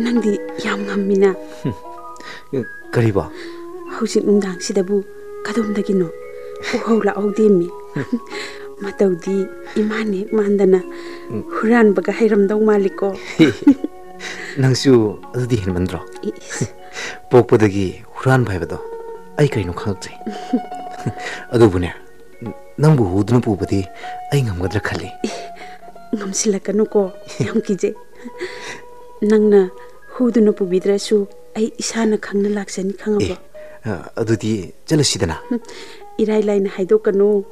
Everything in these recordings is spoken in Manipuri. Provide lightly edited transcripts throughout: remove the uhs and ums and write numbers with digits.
Nangdi yam ngamina. Kariba. Hausit nungdang sidabu kadom dagino. Uhawla awdemi. Matawdi imani mandana. Huran baga hayram daw maliko. Nangsu adudi hin mandro. Pokpodagi huran bhaibado. Ay karino khangtsai. Adubune. Nangbu huduna pubadi ay ngamgadra khali. Ngamsilakanu ko yam kije. Nangna huduna pubidrasu ay isana khangna laksani khangaba. Adudi jalasidana. Irai laina haidokanu.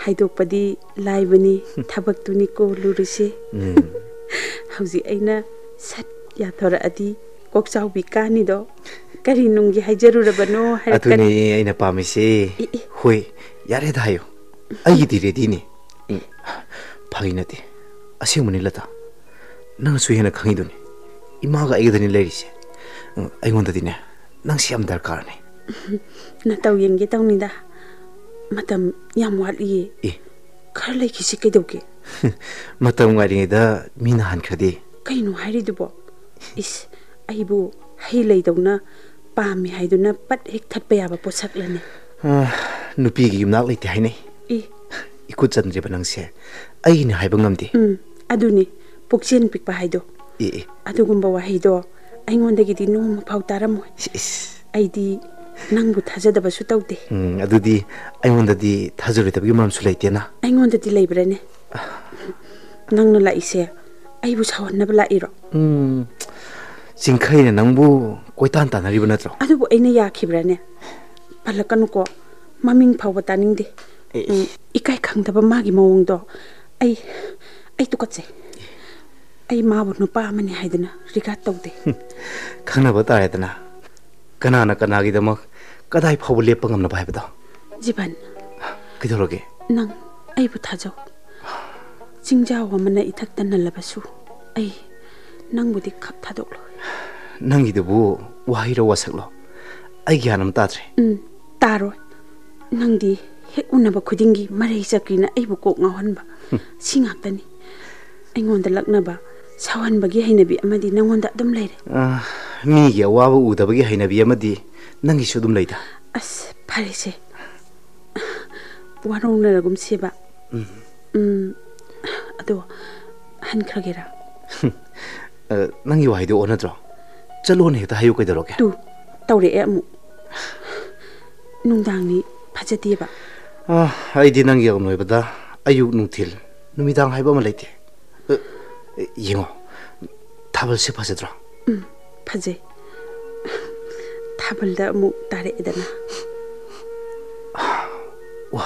Haidokpadi laibani thabaktuni ko lurisi. Hauji aina sat yathora adi kokchau bikani do. Kari nungi haijarurabano harakani. Atuni aina pamise. Hoi yare dayo. Ayidi redini. Paginati. Asimuni lata. Nang suhena khangiduni. Imaga aigdani lerise. Aigondadine nang siam darkarne. Nataw yenge tawnida. Matam yam wali. Khar lai kisi kaidawke. Matam ngaringida mina hankhadi. Kaino hairidubo. Is aibu hei leidawna pami haiduna pat hek thatpa yaba posaklane. Nupigi yumnak leite hainai. Ikut chandriba nangse. Aini haiba ngamdi. Aduni pukchen pikpa haido. Adugumba wahido aingondagidi noma phau taramoy. Aidi nangbu thajadabasu tawde. Adudi aingondadi thajuridabagi maramsu leitena. Aingondadi leibrane. Nangna laise aibu sawannaba lairo. Singkhaina nangbu koitan tanariba natro. Adubu aina yakhibrane. Palakanu ko maming phawba taningde. Ikai khangdaba magi mawongdo ai tukatse. Ay mabu nupa amani haidana rigat tawde. Khanaba taredana. Kanana kanagidamak kadai phawbu lepa ngamna bhaibado. Jiban. Kidoroge. Nang aibu thajaw. Jingjaw amana ithakta nalabasu. Ay nangbudi khak thadoklo. Nangidabu wahira wasaklo. Ay gyanam tadre. Taro. Nangdi hek unaba khudingi marai chakrina aibu kok ngawhanba. Singaktani. Aingonda laknaba sawan bagi hainabi amadi nangonda dum leire. Migi awaba udabagi hainabi amadi nangi sudum leida. As parese. Warongna ragum seba. Ado hankragera. Nangi wahide onadro. Chalone heta hayu kaidoroge. Tu tawre e amu. Nungdangni phajatiba. Aidi nangi agnoibada ayuk nungthil numidang haiba ma leite. Yengo tabal se phajadro. Phaje. Tabalda mu tare edana. Wow.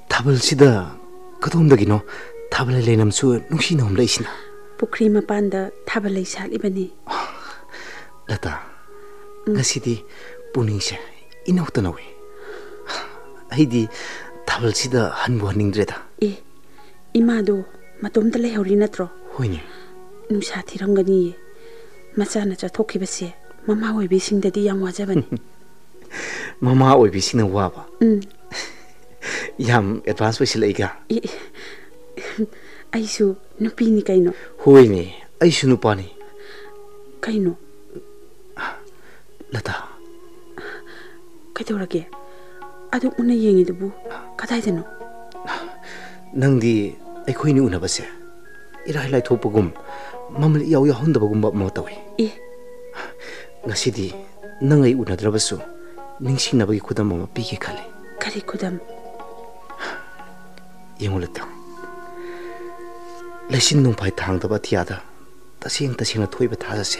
Tabal sida kadumdagino tabal lenamsu nungsina humlaisina. Pukri mapanda tabal lei salibani. Lata. Ngasidi puningse inautanawi. Aidi tabal sida hanbu haningdreda. Imado matomda lehori natro. Hoine. Nusa thirangani machana chathokibase mama oibisingdadi yam wajabani. Mama oibisingna waba. Yam advance waisilaiga. Aisu nupini kaino. Hoine, aisu nupani. Kaino. Lata. Kaidorage. Adu una yengidubu kadaidano. Nangdi aikoini unabase. Irai lai thopagum mamli yaw yahundabagum ma tawi. Ngasidi nangai unadrabasu ningsingnabagi khudam ma pige khale. Kari khudam. Yengulata. Laisin nung pai thangdaba thiada. Tasingna thoiba thajase.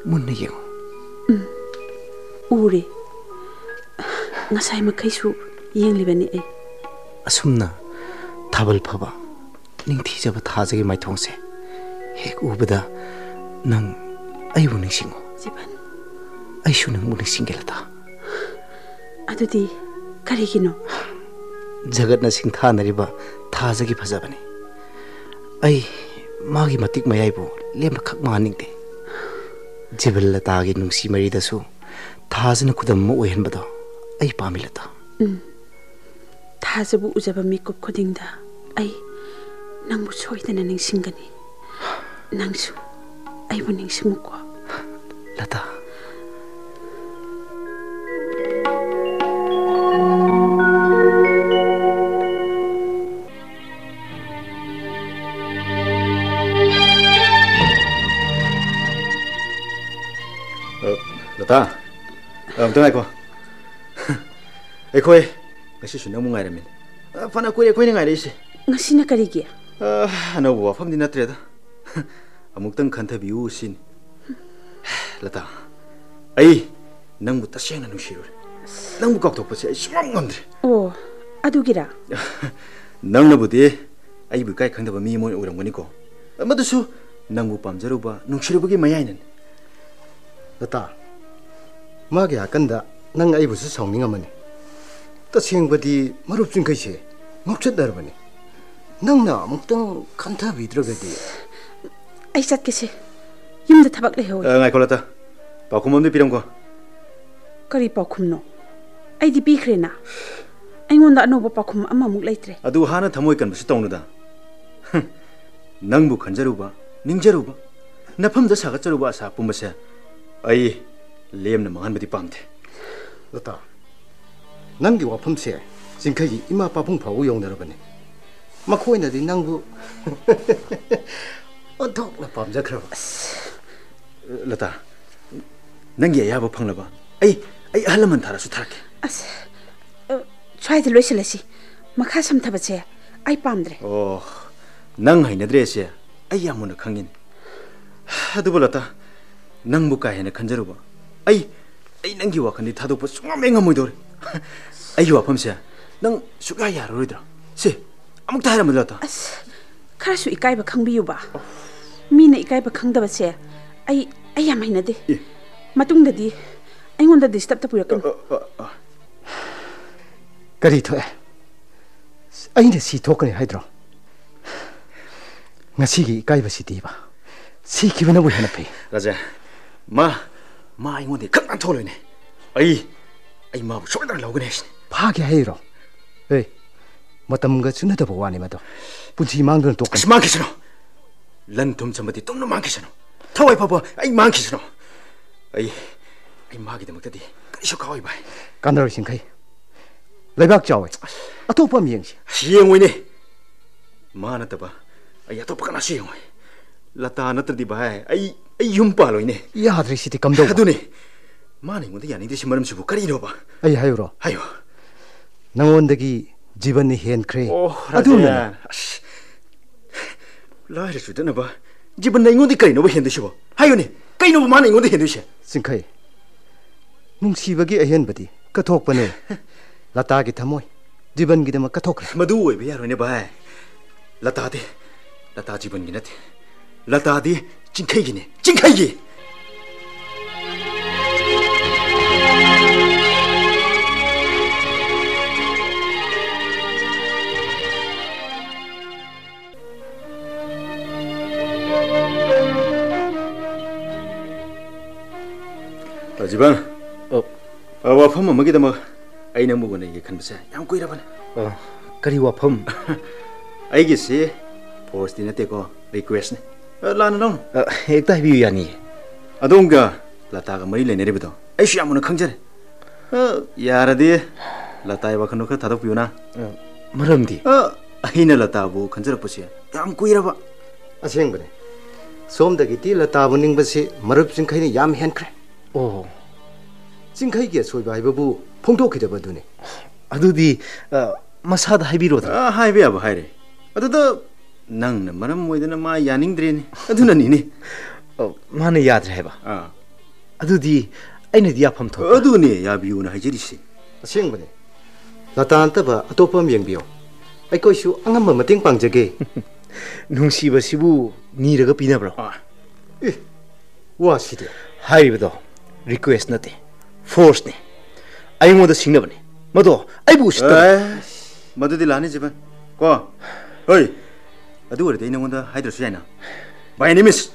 Munna yengo. Ure. Ngasai makhaisu yenglibani ai. Asumna tabal phaba ningthijaba thajagi maithongse ꯍꯦꯛ ꯎꯕꯗ ꯅꯪ ꯑꯩꯕꯨ ꯅꯤꯡꯁꯤꯡꯉꯣ 지반 ꯑꯩꯁꯨ ꯅꯪꯕꯨ ꯅꯤꯡꯁꯤꯡꯒꯦ ꯂꯇꯥ 아두디 가리기노 ꯖꯒꯠꯅ ꯁꯤꯡꯊꯥꯅꯔꯤꯕ ꯊꯥꯖꯒꯤ ꯐꯖꯕꯅꯤ ꯑꯩ ꯃꯥꯒꯤ ꯃꯇꯤꯛ ꯃꯌꯥꯏꯕꯨ ꯂꯦꯝꯕꯈꯛ ꯃꯥꯟꯅꯤꯡꯗꯦ ꯖꯤꯕꯟ ꯂꯇꯥꯒꯤ ꯅꯨꯡꯁꯤ ꯃꯔꯤꯗꯁꯨ ꯊꯥꯖꯅ ꯈꯨꯗꯝ ꯑꯃ ꯑꯣꯏꯍꯟꯕꯗꯣ ꯑꯩ ꯄꯥꯝꯃꯤ Lata 타즈부 우자바 미급 코딩다 아이 낭부 소이드나 닝싱가니 낭수 아이부 닝싱무고 라타 라타 아무튼 아이고 에코이 ngasi nang mungai ramin fana koi koi ngai reisi ngasi na karigi ano wa famdi na treda amuk tang khantha biu sin lata ai nang bu tasena nu shirur nang bu kok tok pase ai sumam ngamdre o adugira nang na budi ai bu kai khangda ba mi mo uram gani ko amadu nang bu pamjaru ba nungsiru bagi mayainan lata mage akanda nang ai bu su songning amani तसेंबदी मरुप चिंखैसे ngokchatdarबनी नंगना अमुक्तंग खंथा बिद्रगदी आई चटकेसे युमदा थबक लेहो ngai kolata pakhumam de piramko करी पाखुमनो आइदि पिख्रेना आइंगोंदा अनोबा पाखुम अमामुक लेत्रे adu hana thamoi kan basi tongnuda nangbu khanjaruba ningjaruba nafamda sagatcharuba asa pumbase ai lemna manganbadi pamde lata नंगी वाफमसे जिंखगी इमा पापुंग फाउ योंगनरबने मखोइनदि नंगबु अथोकना पामजखरब लता नंगी याबो फंगलबा आई अहलमन थारासु थारके अस छाइद लोइसलसी मखा समथबसे आई पामद्रे ओ नंग हाइनद्रेसे आई यामुना खंगिन अदुबो लता नंगबु का हेना खंजरुबा आई नंगी वाखनदि थादोप सुंगम एंगमोइदोरे 아이와 범세 능 수가야 로이드라 세 아무것도 하라 몰랐다 카라수 이까이바 캉비유바 미나 이까이바 캉다바세 아이 야 마이나데 마뚱다디 아이곤다 디스탑다 부yakkan करी थोए अइने सी थोकने हाइद्रो ngasiगी इकाइबसिदिबा सिखिबनबु हेना फै राजा मा आइगोंदे खक्ना थोलोइने आई माबु सोइदर लौगने हैसिने फागे हाइरो ए मतमगा चुनदबो वानि मदो पुंची मांगदन तोक अस मांगिसनो लन तुम चमबति तुमनो मांगिसनो थवाइ फाबो आई मांगिसनो आई मागी दमक्तदि करिसो खावइ बाय कानर सिंखै लेबाक चावै अतोपा मियंसी सियंगोइने मा नतबा आई अतोपा कना सियंगोइ लता नतदि बाय आई युम पालोइने याद्रि सिति कमदो अदुने माने मुंदे यानिदि सिमरमसिबु करिनोबा आई हाइरो हायो नंगोंदगी जीवननि हेनख्रे अदुने लाइर सुदनबा जीवन नैगोंदि करिनोबा हेनदिसिबो हायोने कइनोबा माने नैगोंदि हेनदिसे सिंखै नुंसीबगी अहेनबदी कथोकपने लतागी थमोय जीवनगिदम कथोक मदु ओइबे यारोने बाय लता जीवनगी नथे लतादी चिंखैगिने चिंखैगी जीवन वाफम अमगिदम अइना मुगने ये खनबसे याम कुइरबने करी वाफम अइगिसे पोस्ट दिनतेको रिक्वेस्ट ने लान नो एकता हिबि यानी अदोंगा लतागा मरि लेनेरिबदो अइसु यामुना खंजरे यारदि लताय वखनो ख थादक पिउना मरमदि अइना लताबु खंजरपसे याम कुइरबा असेंगबने सोमदगी ति लताबु निंगबसे मरुप सिंखैनि याम हेनख्रे ओ चिंखैगे सोइबा हाइबबु फोंदोखिदबदुने अदुदि मसादा हाइबिरोदा हाइबे अब हाइरे अदुदा नंगना मरम मोइदना मा यानिंग्द्रेनि अदुना निने माने याद्रे हाइबा अदुदि अइना दियाफम थो अदुने याबियुना हाइजरिसि असेंबने लतांतबा अतोपम यंबियो अइकोइसु अंगम मतेंग पांगजगे ꯅꯨꯡꯁꯤꯕꯁꯤꯕꯨ ꯅꯤꯔꯒ ꯄꯤꯅꯕ꯭ꯔꯣ? 와시대. 하이브도 리퀘스트 나테. 포스네. 아이모도 싱나버네. 마도 아이부 시다. 마도디 라니 집안. 고. 어이. 아두 그래 이놈한테 하이들 수야나. My name is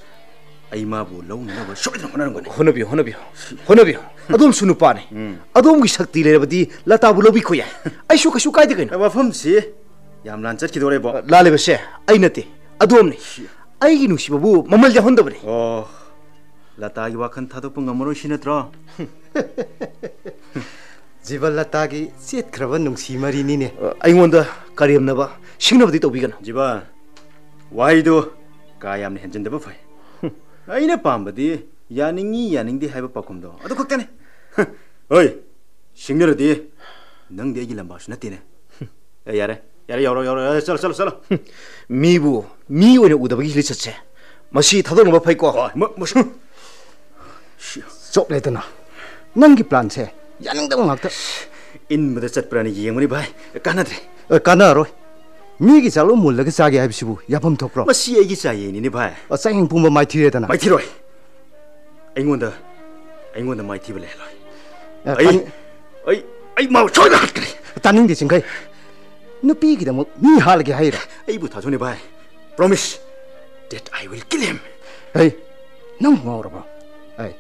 아이마부 라우나가 쇼이나 하는 거네. 호너비요. 아돔 수누빠네. 아돔기 삭티 레버디 라타부 로비코야. 아이쇼 가쇼 까이데 그네. 와펌시 얌란 쳇기도래 뭐. 라레버세. 아이나테. 아돔네. 아이기 누시바부 마말자 혼더버네. 라타기 와칸 타도뿐 가모로 시네트라. 지발 라타기 셋크라번 농시마리니네. 아이원다 가리엄나바 싱나버디 또비가나. 지바 와이도 가야암네 현전데버 파이. 아이네 밤바디 야닝디 하이버 빠콤도 아도 걱다네. 어이 싱너르디 능 얘기 람바스 나티네. 야래 여러 썰. 미부 미오네 우다바기 리처체. 마시 타도노바 파이코. 뭐 좁레드나. 낭기 플랜세. 야능다고 막다. 인무다 쳇브라니 예문이 바이 까나드레. 까나로. 미기 잘로 몰라게 싸게 합시부. 야범 톡pro. 마시 얘기 자예니니 바이. 사행 부모 마이티레다나. 마이티로이. 아잉원다 마이티블레 로이. 아이 마우 저가 그래. 따닝디 징가이. 누피기다 뭐미 할게 하이라. 아이부 다존이 바이. Promise that I will kill him. 에이. 능 뭐라고. 에이.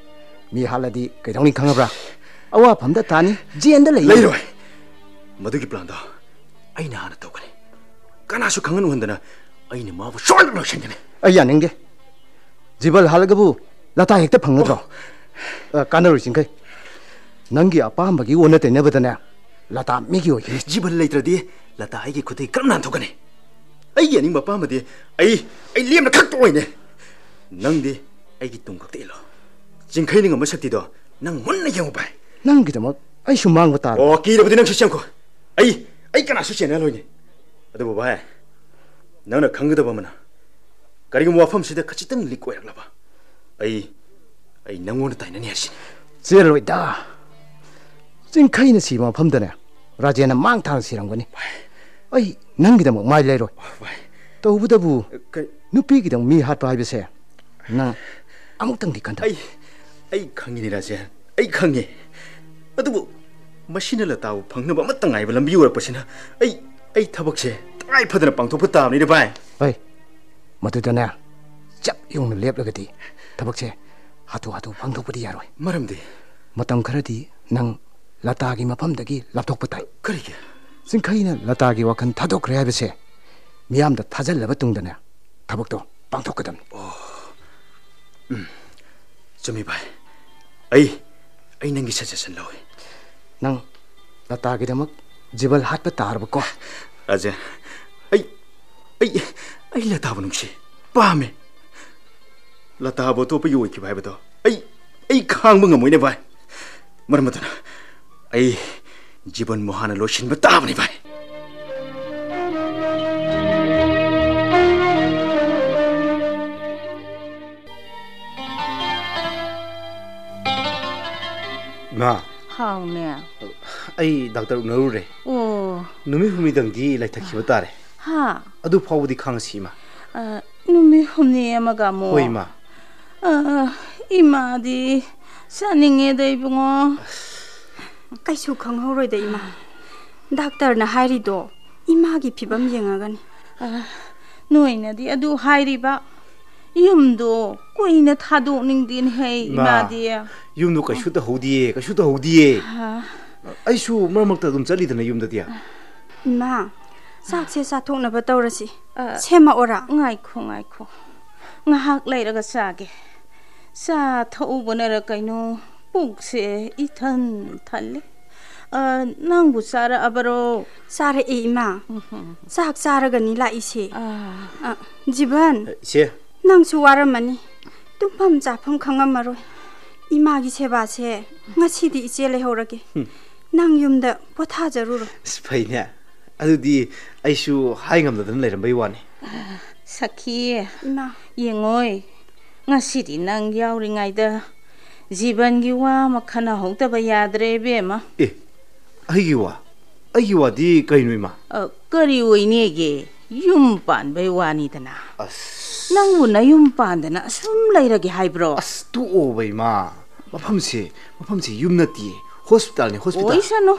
미 할라디 그동이 강아브라. 아와 밤다 타니 지엔다 레이로이. 마두기 플랜다. 아이나 하나 더 그래. 까나수 강은 원다나 아이네 마부 쇼르로 생기네. 아야 능게. 지발 할가부 라타 핵다 방너도. 까나로 징가이. 낭기 아빠 한바기 원나데 내버다나. 라타 미기오. 지발 레이트라디 라타 아이기 코데 그럼난 더가네. 아이기 아니 마빠마디 아이 리엠나 각도이네. 낭디 아이기 똥각데 일로. 징카이는 거 머석디도 낭 못내 경우 봐. 낭기다 뭐 아이슈 망고다. 기르버디 낭 시시않고 아이 까나수 시에나로니. 아도 봐. 너는 강거다 보면은 가리고 모아펌 시대 같이 등 리고 약라봐. 아이 낭원을 따이는 야신. 제로이다. 징카이는 시마 펌드네. 라제는 망타는 시란 거니. 아이 낭기다 뭐 마일레로. 또 부다부 누피기다 미 핫바 하비세. 나 아무튼 디칸다. 아이 강인이라제. 아이 강이. 아도 마신을 따고 방는 아무튼 아이블 람비우라 버시나. 아이 타박체 따이 퍼드나 빵토부터 이래 봐. 아이 마두다네. 짭 용을 랩러가디. 타박체 하도 방토부디 야로이. 말함디. 마땅 카라디 낭 라타기 마팜다기 랍톡부터. 그러게. 징카이는 라타기 와칸 타도 그래 하비세. 미암다 타잘라바 뚱다네. 타박도 빵토거든. 좀 이봐. 아이 낭기 찾아선 나오이. 낭 라타기다막 지발 핫바 따르바고. 아제. 아이 라타보 농시. 밤에. 라타보 또 비요 이키 바이버도. 아이 강มึง뭐이네 봐. 말하면더나. 아이 집은 뭐 하나 로신 뭐 따보니 봐. 마. 하우네. 아이 닥터 우나루레. 누미 후미당디 라이타키바 따레. 하. 아두 파우디 캉시마. 누미 후니 마가모. 호이마. 이마디 사닝에다 이붕어. 까이수 강하로이다 이마. 닥터나 하이리도 이마기 피밤 쟁아가니. 노이나디 아두 하이리바. yumdo ko ina thado ning din hai ma dia yumdo ka shuta hodiye ai shu marmak ta dum chali dana yumda dia ma sak se sa thok na ba tawrasi sema ora ngai kho nga hak lai ra ga sa ge sa thau bona ra kaino puk se I than thalle nang bu sara abaro sara e ma sak sara ga ni la ise jiban se nang su waramani tumpham chafam khangamaro imagi seba se ngasidi iche lehorage nang yumda potha jaruro spaina adudi aishu haingam da leiram bai wani sakhi ma yengoi ngasidi nang yauri ngai da jiban gi wa makhana hongta ba yadre be ma aigi wa di kainui ma kari oine ge ꯌꯨꯝ ꯄꯥꯟꯕꯩ ꯋꯥꯅꯤꯗꯅ ꯑꯁ ꯅꯪꯕꯨ ꯅꯌꯨꯝ ꯄꯥꯟꯗꯅ ꯑꯁꯨꯝ ꯂꯩꯔꯒꯦ ꯍꯥꯏꯕ꯭ꯔꯣ ꯑꯁ ꯇꯣꯛꯑꯣꯕ ꯏꯃꯥ ꯃꯐꯝꯁꯦ ꯌꯨꯝ ꯅꯠꯇꯦ ꯍꯣꯁꯄꯤꯇꯥꯜꯅꯤ ꯍꯣꯁꯄꯤꯇꯥꯜ ꯑꯣꯏꯁꯅꯨ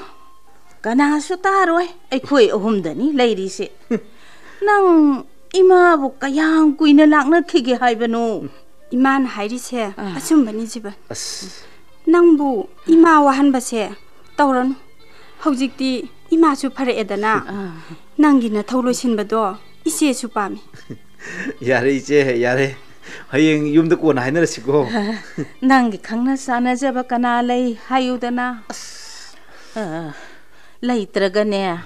ꯀꯅꯥꯁꯨ ꯇꯥꯔꯣꯏ ꯑꯩꯈꯣꯏ ꯑꯍꯨꯝꯗꯅꯤ ꯂꯩꯔꯤꯁꯦ ꯅꯪ 이마부 그냥 꾸이네 락너키게 하이베노 이만 하이리세 아춤바니 집은 아스 낭부 이마와 한바세 떠오르노 hꯧ직디 이마수 파레에다나 낭기나 더울로신바도 이세수 밤이 야래 이제 야래 하영 юм도 꼬나 하이너시고 낭기 강나 사나자바 까나레이 하유다나 레이트라가네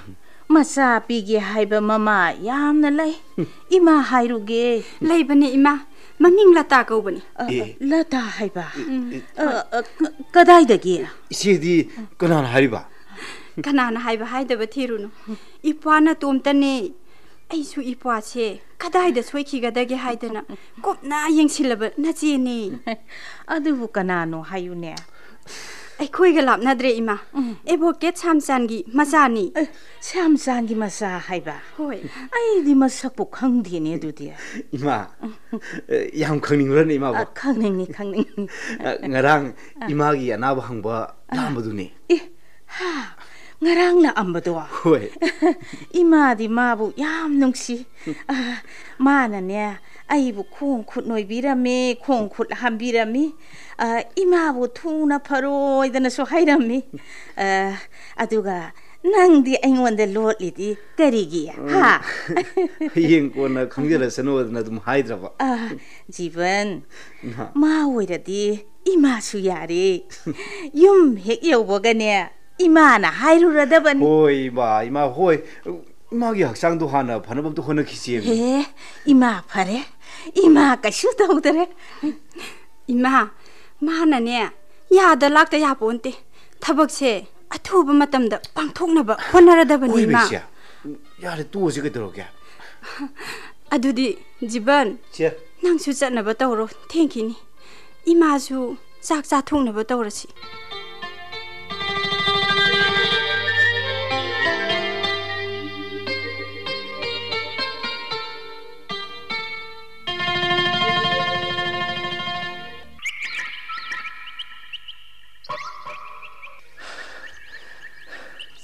마사 비게 하이바 마마 얌나 레이 이마 하이루게 레이바니 이마 마밍 라타 거우바니 라타 하이바 까다이다기 이세디 까나나 하이바 까나나 하이바 하이다바 티루노 이빠나 톰타니 아이수 이빠세 까다이다 소이키가다게 하이다나 곱나 영실라바 나지니 아두부 까나노 하유네 ꯑꯩꯈꯣꯏꯒ ꯂꯥꯞꯅꯗ꯭ꯔꯦ ꯏꯃꯥ ꯑꯦꯚꯣꯀꯦꯠ ꯁꯥꯝꯆꯥꯟꯒꯤ ꯃꯆꯥꯅꯤ ꯁꯥꯝꯆꯥꯟꯒꯤ ꯃꯆꯥ ꯍꯥꯏꯕ ꯍꯣꯏ ꯑꯩꯗꯤ ꯃꯁꯛꯄꯨ ꯈꯪꯗꯦꯅꯦ ꯑꯗꯨꯗꯤ 이마 양 khangningrane ima ba khangningi ngarang imagi anaba hangba lambaduни ha ngarang na ambado hoi imadi mabu yam nungsi manane aibu khong khut noibirame khong khut hambirame imabu thuna pharoidana so hairame aduga nangdi aingwanda lotlidi karigi ha yeng kona khangjarasano na dum haidraba jiban ma oiradi ima su yare yum hek yobogane imana hairuradabani hoi ba ima hoi imagi hakchangdo hana phanabamto hona khisi he ima phare ima kashu tawdare 이마 마하나네 야다 락다 야본테 타박세 아투바 마tamda 빵톡나바 호나라다바니 이마 야레 또지 그들어게 아두디 지반 제 낭수 잣나바 떠오로 땡키니 이마수 싹싹 통나바 떠오르시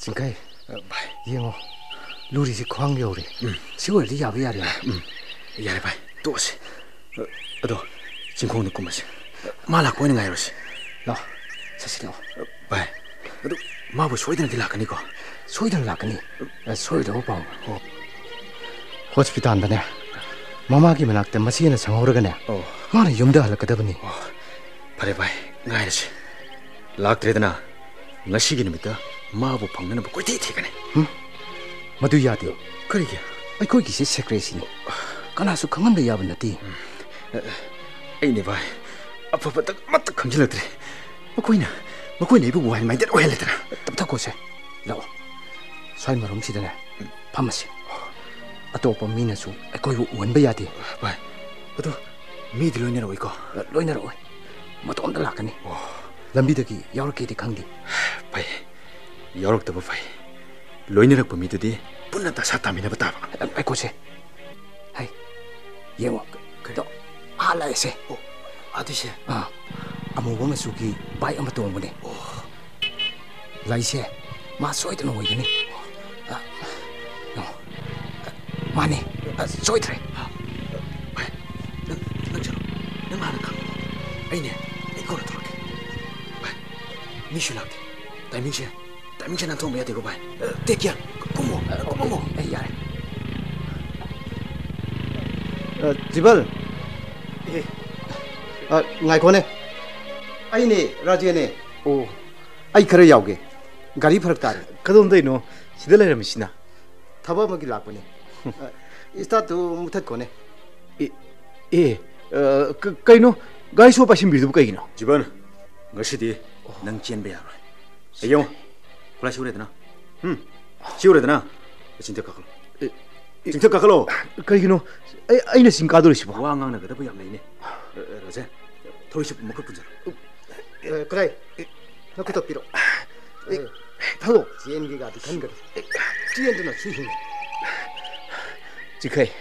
징카이 이모 루리지 광 요리 시월 리 야비 야리 야래 바이 또시 어도 진콩는 꼬마시 말라 꼬이는 가이로시 나 사실요 바이 어도 마부 소이드는 딜라카니고 소이들 라까니 소이도 봐 호스피탈 안다네 마마기 만학때 마시에나 상호르가네 나는 염대 할까다보니 바래 바이 가이로시 락드레드나 ngasi numitda mabu phangna ba koiti thigane madu yadi karige ai koi gi secrecy ni kana su khangan da yab nati ai ne bai apa pa tak mat khamjilatre makoi ne bu wai mai det oil letra tab ta ko se lao sai marom si dane phamasi atopa mina su ai koi won ba yadi bai ado mi di loina roi ko loina roi matom da lakani lambi dagi yaurke di khangdi bai yaurok da bai loina rak pami de punna ta sata mina bata ai ko se hai yewo do ala se adise amu wong su ki bai am tong bane lai se ma soi de no yini no mane soi tre bai nang jaro nang hana khang ai ne ai ko ra 미슐락데 다이밍션 안 통해야 되고 봐. 대기야. 고모. 야. 지발. 예. ngai khone. ai ne rajene. 오. ai khare yauge. gari pharak tar. kadondaino sida lairamsina. thaba magi lakpane. ista tu muthat kone. kaino gai so pasim bidu kaigino. 지번 ngashidi nang chen be yaro ayo kula shiure dana shiure dana 진짜 kakalo kaigino aina singkador sibo wa ngang na gada bu yam leine raje thoisi mokho punja krai nakuto piro thalo jien gi ga di kan ga jien dana suhin 지카이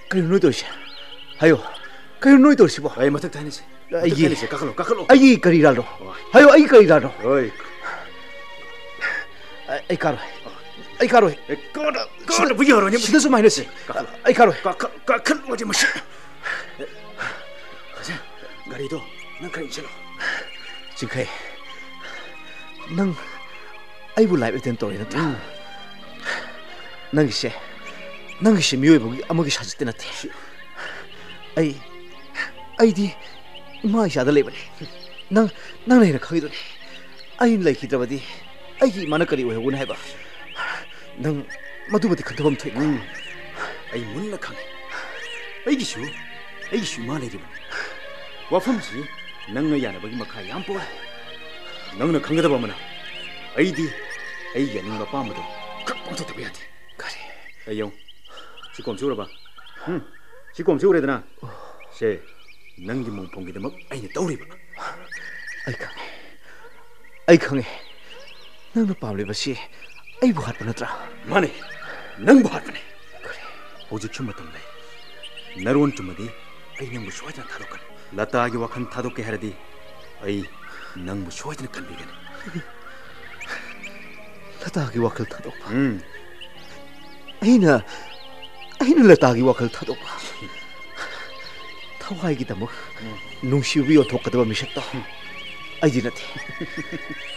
그래 너희들시 하요 그래 너희들시 뭐 아이 마탁 다니지 아이 까끌로 아이 거리라로 하요 아이 거리라로 어이 아이 가로 아이 가로 꺼라 부여러니 시대수 마이너스 아이 가로 까끌 어디 뭐시 가리도 난 가리 칠로 지카이 능 아이부 라이브 된 또리는 능기시 미워보기 아무기 샷을 때나티 아이디 마이샤다 레이버네 낭나이나 가기도네 아이 라이키드라바디 아이기 마나까리 오해고나 해봐 능 마두바디 컨트롤 토이고 아이 문나 강해 아이기슈 마레리바 와품지 능의 야나바기 마카 양보라 능나 강가다 보면은 아이디 아이가 능가 빠무도 kakpangto tabiati kare ayo sikom chura ba sikom chura dana se nangi mongponggi demak aini tauri ba ai khange nangna pamle ba si ai bu hat panatra mane nang bu hat pane kare hoji chuma tamle naron chumadi ai nang bu shwaja thadokan lata gi wakhan thadokke haradi ai nang bu shwaja kan bigan lataagi wakal thadokpa aina lataagi wakal thadokpa thawai gi damak nungsibi othokadaba misakta aidi nate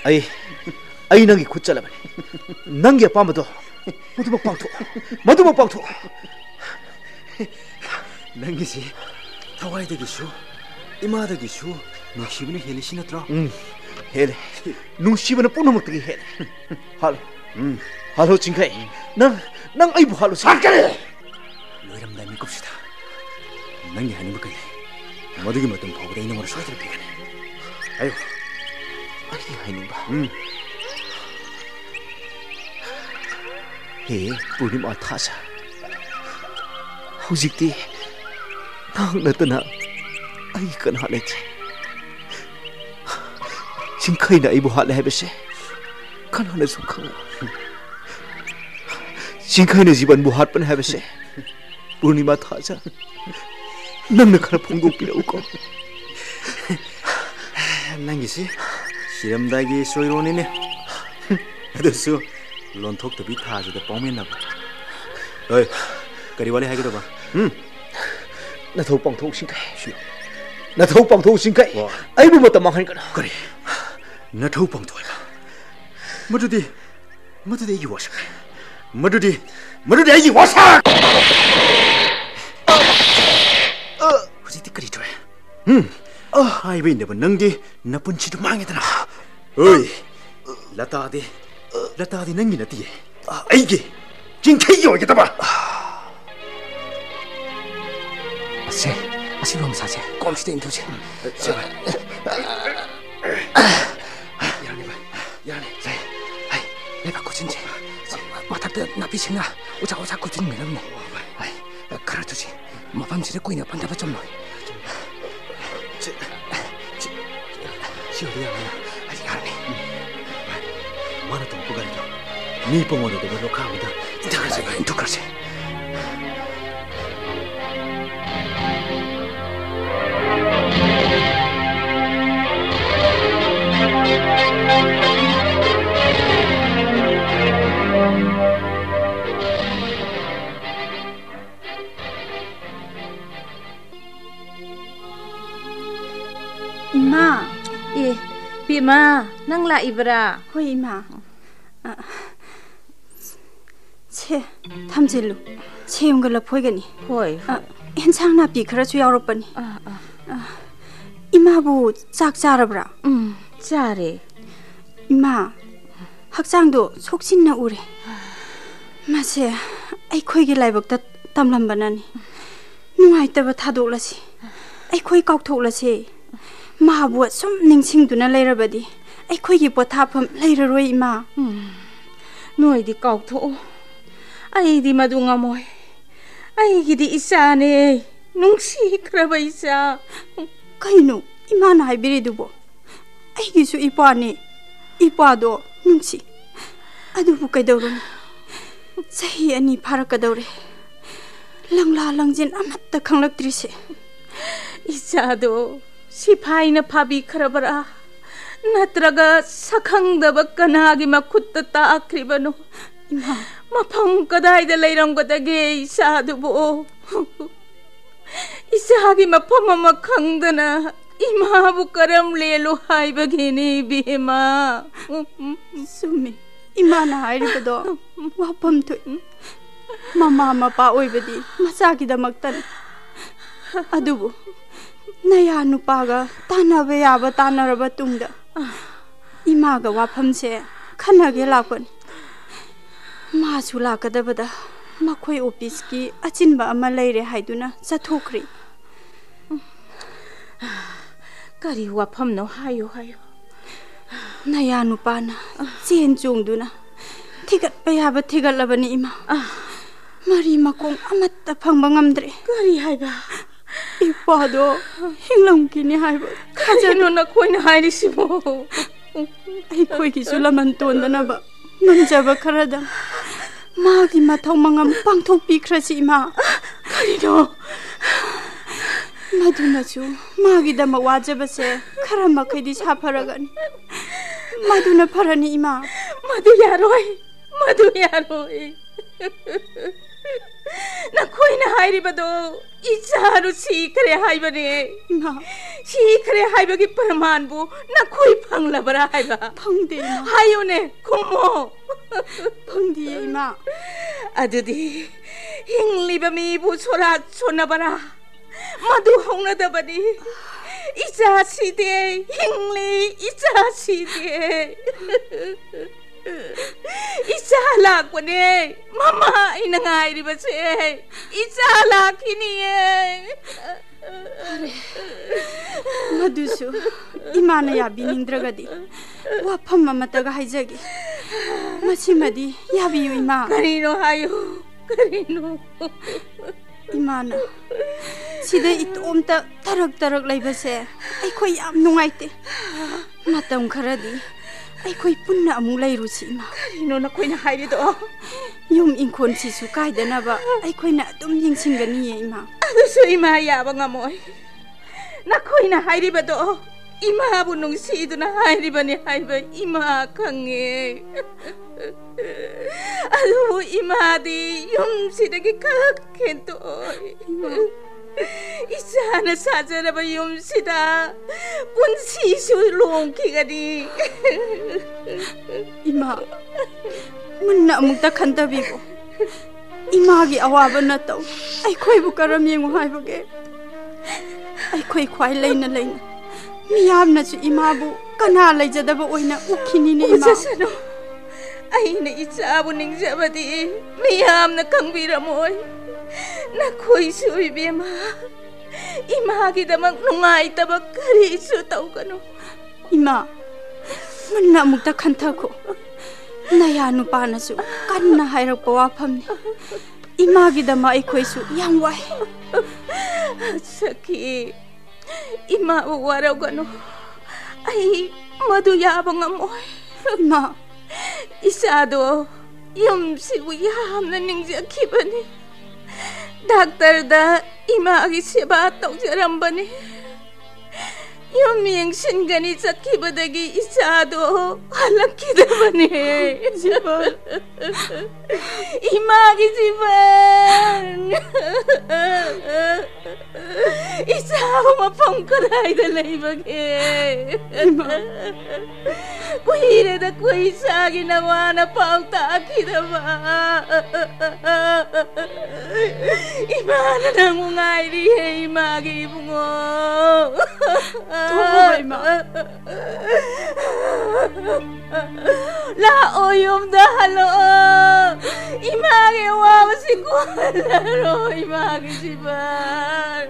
ai nangi khutchalabani nangi apamado madubak pangtho nangi si thawai dagi shu imadagi shu nungsibi ne heli sinatra hele nungsibi ne punamak dagi hele halo 징카이 난 아이부 할로 sakare loiramda mi kupsida nangi hanim kai modugi matum phogoda ina mor shoytra pigane ayo 아이 하이는 봐 해 뿌리마 타자 호직디 낭나더나 아이 건 할래지 징카이나 아이부 할래 해베세 kan hana sukha 징카이네 집안 뭐 핫번 해베세 우리마 타자 낭나 카라 봉독 비라우고 nangi si 시름다기 소이로니네 아도수 론톡도 비 타지도 뻥맨나 봐 어이 거리 원래 하기도 봐 나 더욱 빵 더욱 징카이 나 더욱 빵 더욱 징카이 아이부 뭐다 망하니까 그래 나 더욱 빵 더욱 머두디 이기 와서 머두디 이기 와서 후지 티끌이 좋아 아이비 내가 능디 나쁜 짓도 망했더라 어이 라타디 능이 나띠 아이기 징케이 오겠다 봐 아시롬 사제 꼼시대 인도지 제발 야네 내 바꿔 진지 마탁대 나비싱나 오자 고진 미럽네 가라두지 마밤지레 꾸이나 반다바 좀 넣어 시어리야 아직 안 해. mana tu bukan itu ni pengono tu berloka muda itu kerja Ima, Bima, nang la ibra. hoi ima. 체 탐질루 체용글라 보이겠니? Hoi. 현상 나비 그러지 여러분이. 이마부 짝 자라브라. Jare. 이마 학장도 속신나 우래. 마세 아이코이기 라이브다 땀람바나니. 누아이따바 타돌라시. 아이코이 깎톡라시. 마부 좀 닝칭두나 레라바디. 아이코이기 보타품 레라로이 이마. Noi di kau to. Ai di madunga moy. Ai gidi isane. Nungsi kraba isa. kainu imana haibiridubo. Aigisu ipani. Ipado nungsi. Adubu kaidawron. Sahi ani parakadawre. ꯂꯪꯂꯥ ꯂꯪꯖꯤꯟ ꯑꯃꯠꯇ ꯈꯪꯂꯛꯇ꯭ꯔꯤꯁꯦ ꯏꯆꯥꯗꯣ ꯁꯤꯐꯥꯏꯅ ꯐꯥꯕꯤꯈ꯭ꯔꯕꯔꯥ ꯅꯠꯇ꯭ꯔꯒ ꯁꯈꯪꯗꯕ ꯀꯅꯥꯒꯤ ꯃꯈꯨꯠꯇ ꯇꯥꯛꯈ꯭ꯔꯤꯕꯅꯣ ꯏꯃꯥ ꯃꯐꯝ ꯀꯗꯥꯏꯗ ꯂꯩꯔꯝꯒꯗꯒꯦ ꯏꯆꯥꯗꯨꯕꯨ ꯏꯆꯥꯒꯤ ꯃꯐꯝ ꯑꯃ ꯈꯪꯗꯅ 이마부 까람 레로 하이버기니 비마 수미 이마나 아이리버도 와펌도 마마 마빠 오이버디 마사기다 막단 아두부 나야 누빠가 따나베 야바 따나라바 뚱다 이마가 와펌세 칸나게 라건 마수 라가다보다 마코이 오피스기 아친바 아마 레이레 하이두나 자토크리 Kari wapam no hayo hayo. Naya nupana chen chungduna thigat payaba thigat labani ima. Mari makong amatta phangba ngamdre. Kari haiba. Ipado hinglong kini haiba. Kajano na koina hairi sibo. Ai koi ki sulaman tondana ba. Ngamjaba kharadam. Magi mathau mangam pangthok pikrasi ima. Kari no. Maduna magida mawajabase karama kaidi saparagani maduna parani ima madu yaroi na koina hairi bado icharu sikre haibane ima sikre haibagi parman bu na koi phangla bara haiba phangde hayone kumo phangdi ima adudi hingliba mi bu chora chona bara Madu hongna dabani Icha side hingli Icha side Icha lakwane Mama inangay riba se Icha lakini Madusu imana yabi nindragadi Wapam mamataga haijagi Masimadi yabi yu ima Karino hayo Karino Imana sida itomta tarak laibase ai khoi yam nungaite matam kharadi ai khoi punna amu lairusi ima karino na koina hairi do yum inkhon si su kaidana ba ai khoina adum yingsingani ye ima adusu ima yaba ngamoy na koina hairi ba do ima bu nungsi duna hairi bani haiba ima khange adu ima di yum sidagi kakhento Isana saja na ba yung sida punsi su longki gadi Ima munna mukta khanta bigo Ima gi awaba na taw ai khoi bu karam yengu haibage ai khoi khwai leina miyam na su ima bu kana leijadaba oina ukhini ni ima Sano ai na isa bu ningjabadi miyam na kangwiramoy na koi sui bema imagi damang nungai tabak kari su tau kano ima manna mukta khantha ko naya nu pa na su kanna hairak pawa phamni imagi dama ai khoi su yang wai saki ima warau kano ai madu ya bangamoy ima isado yum si yam na ningja kibani Doctor da imagi seba taujarambani Yuming singani sakibadagi isado halakidabani Siban Imagi siban Isaw mapangkaray da laibagi Kuhire da kuhisagi nawa na pautaki-daba Imana nang ungairi hey imagi bungo Tuhoy ma La oyom dahalo Imagi waw si kualaro Imagi si bar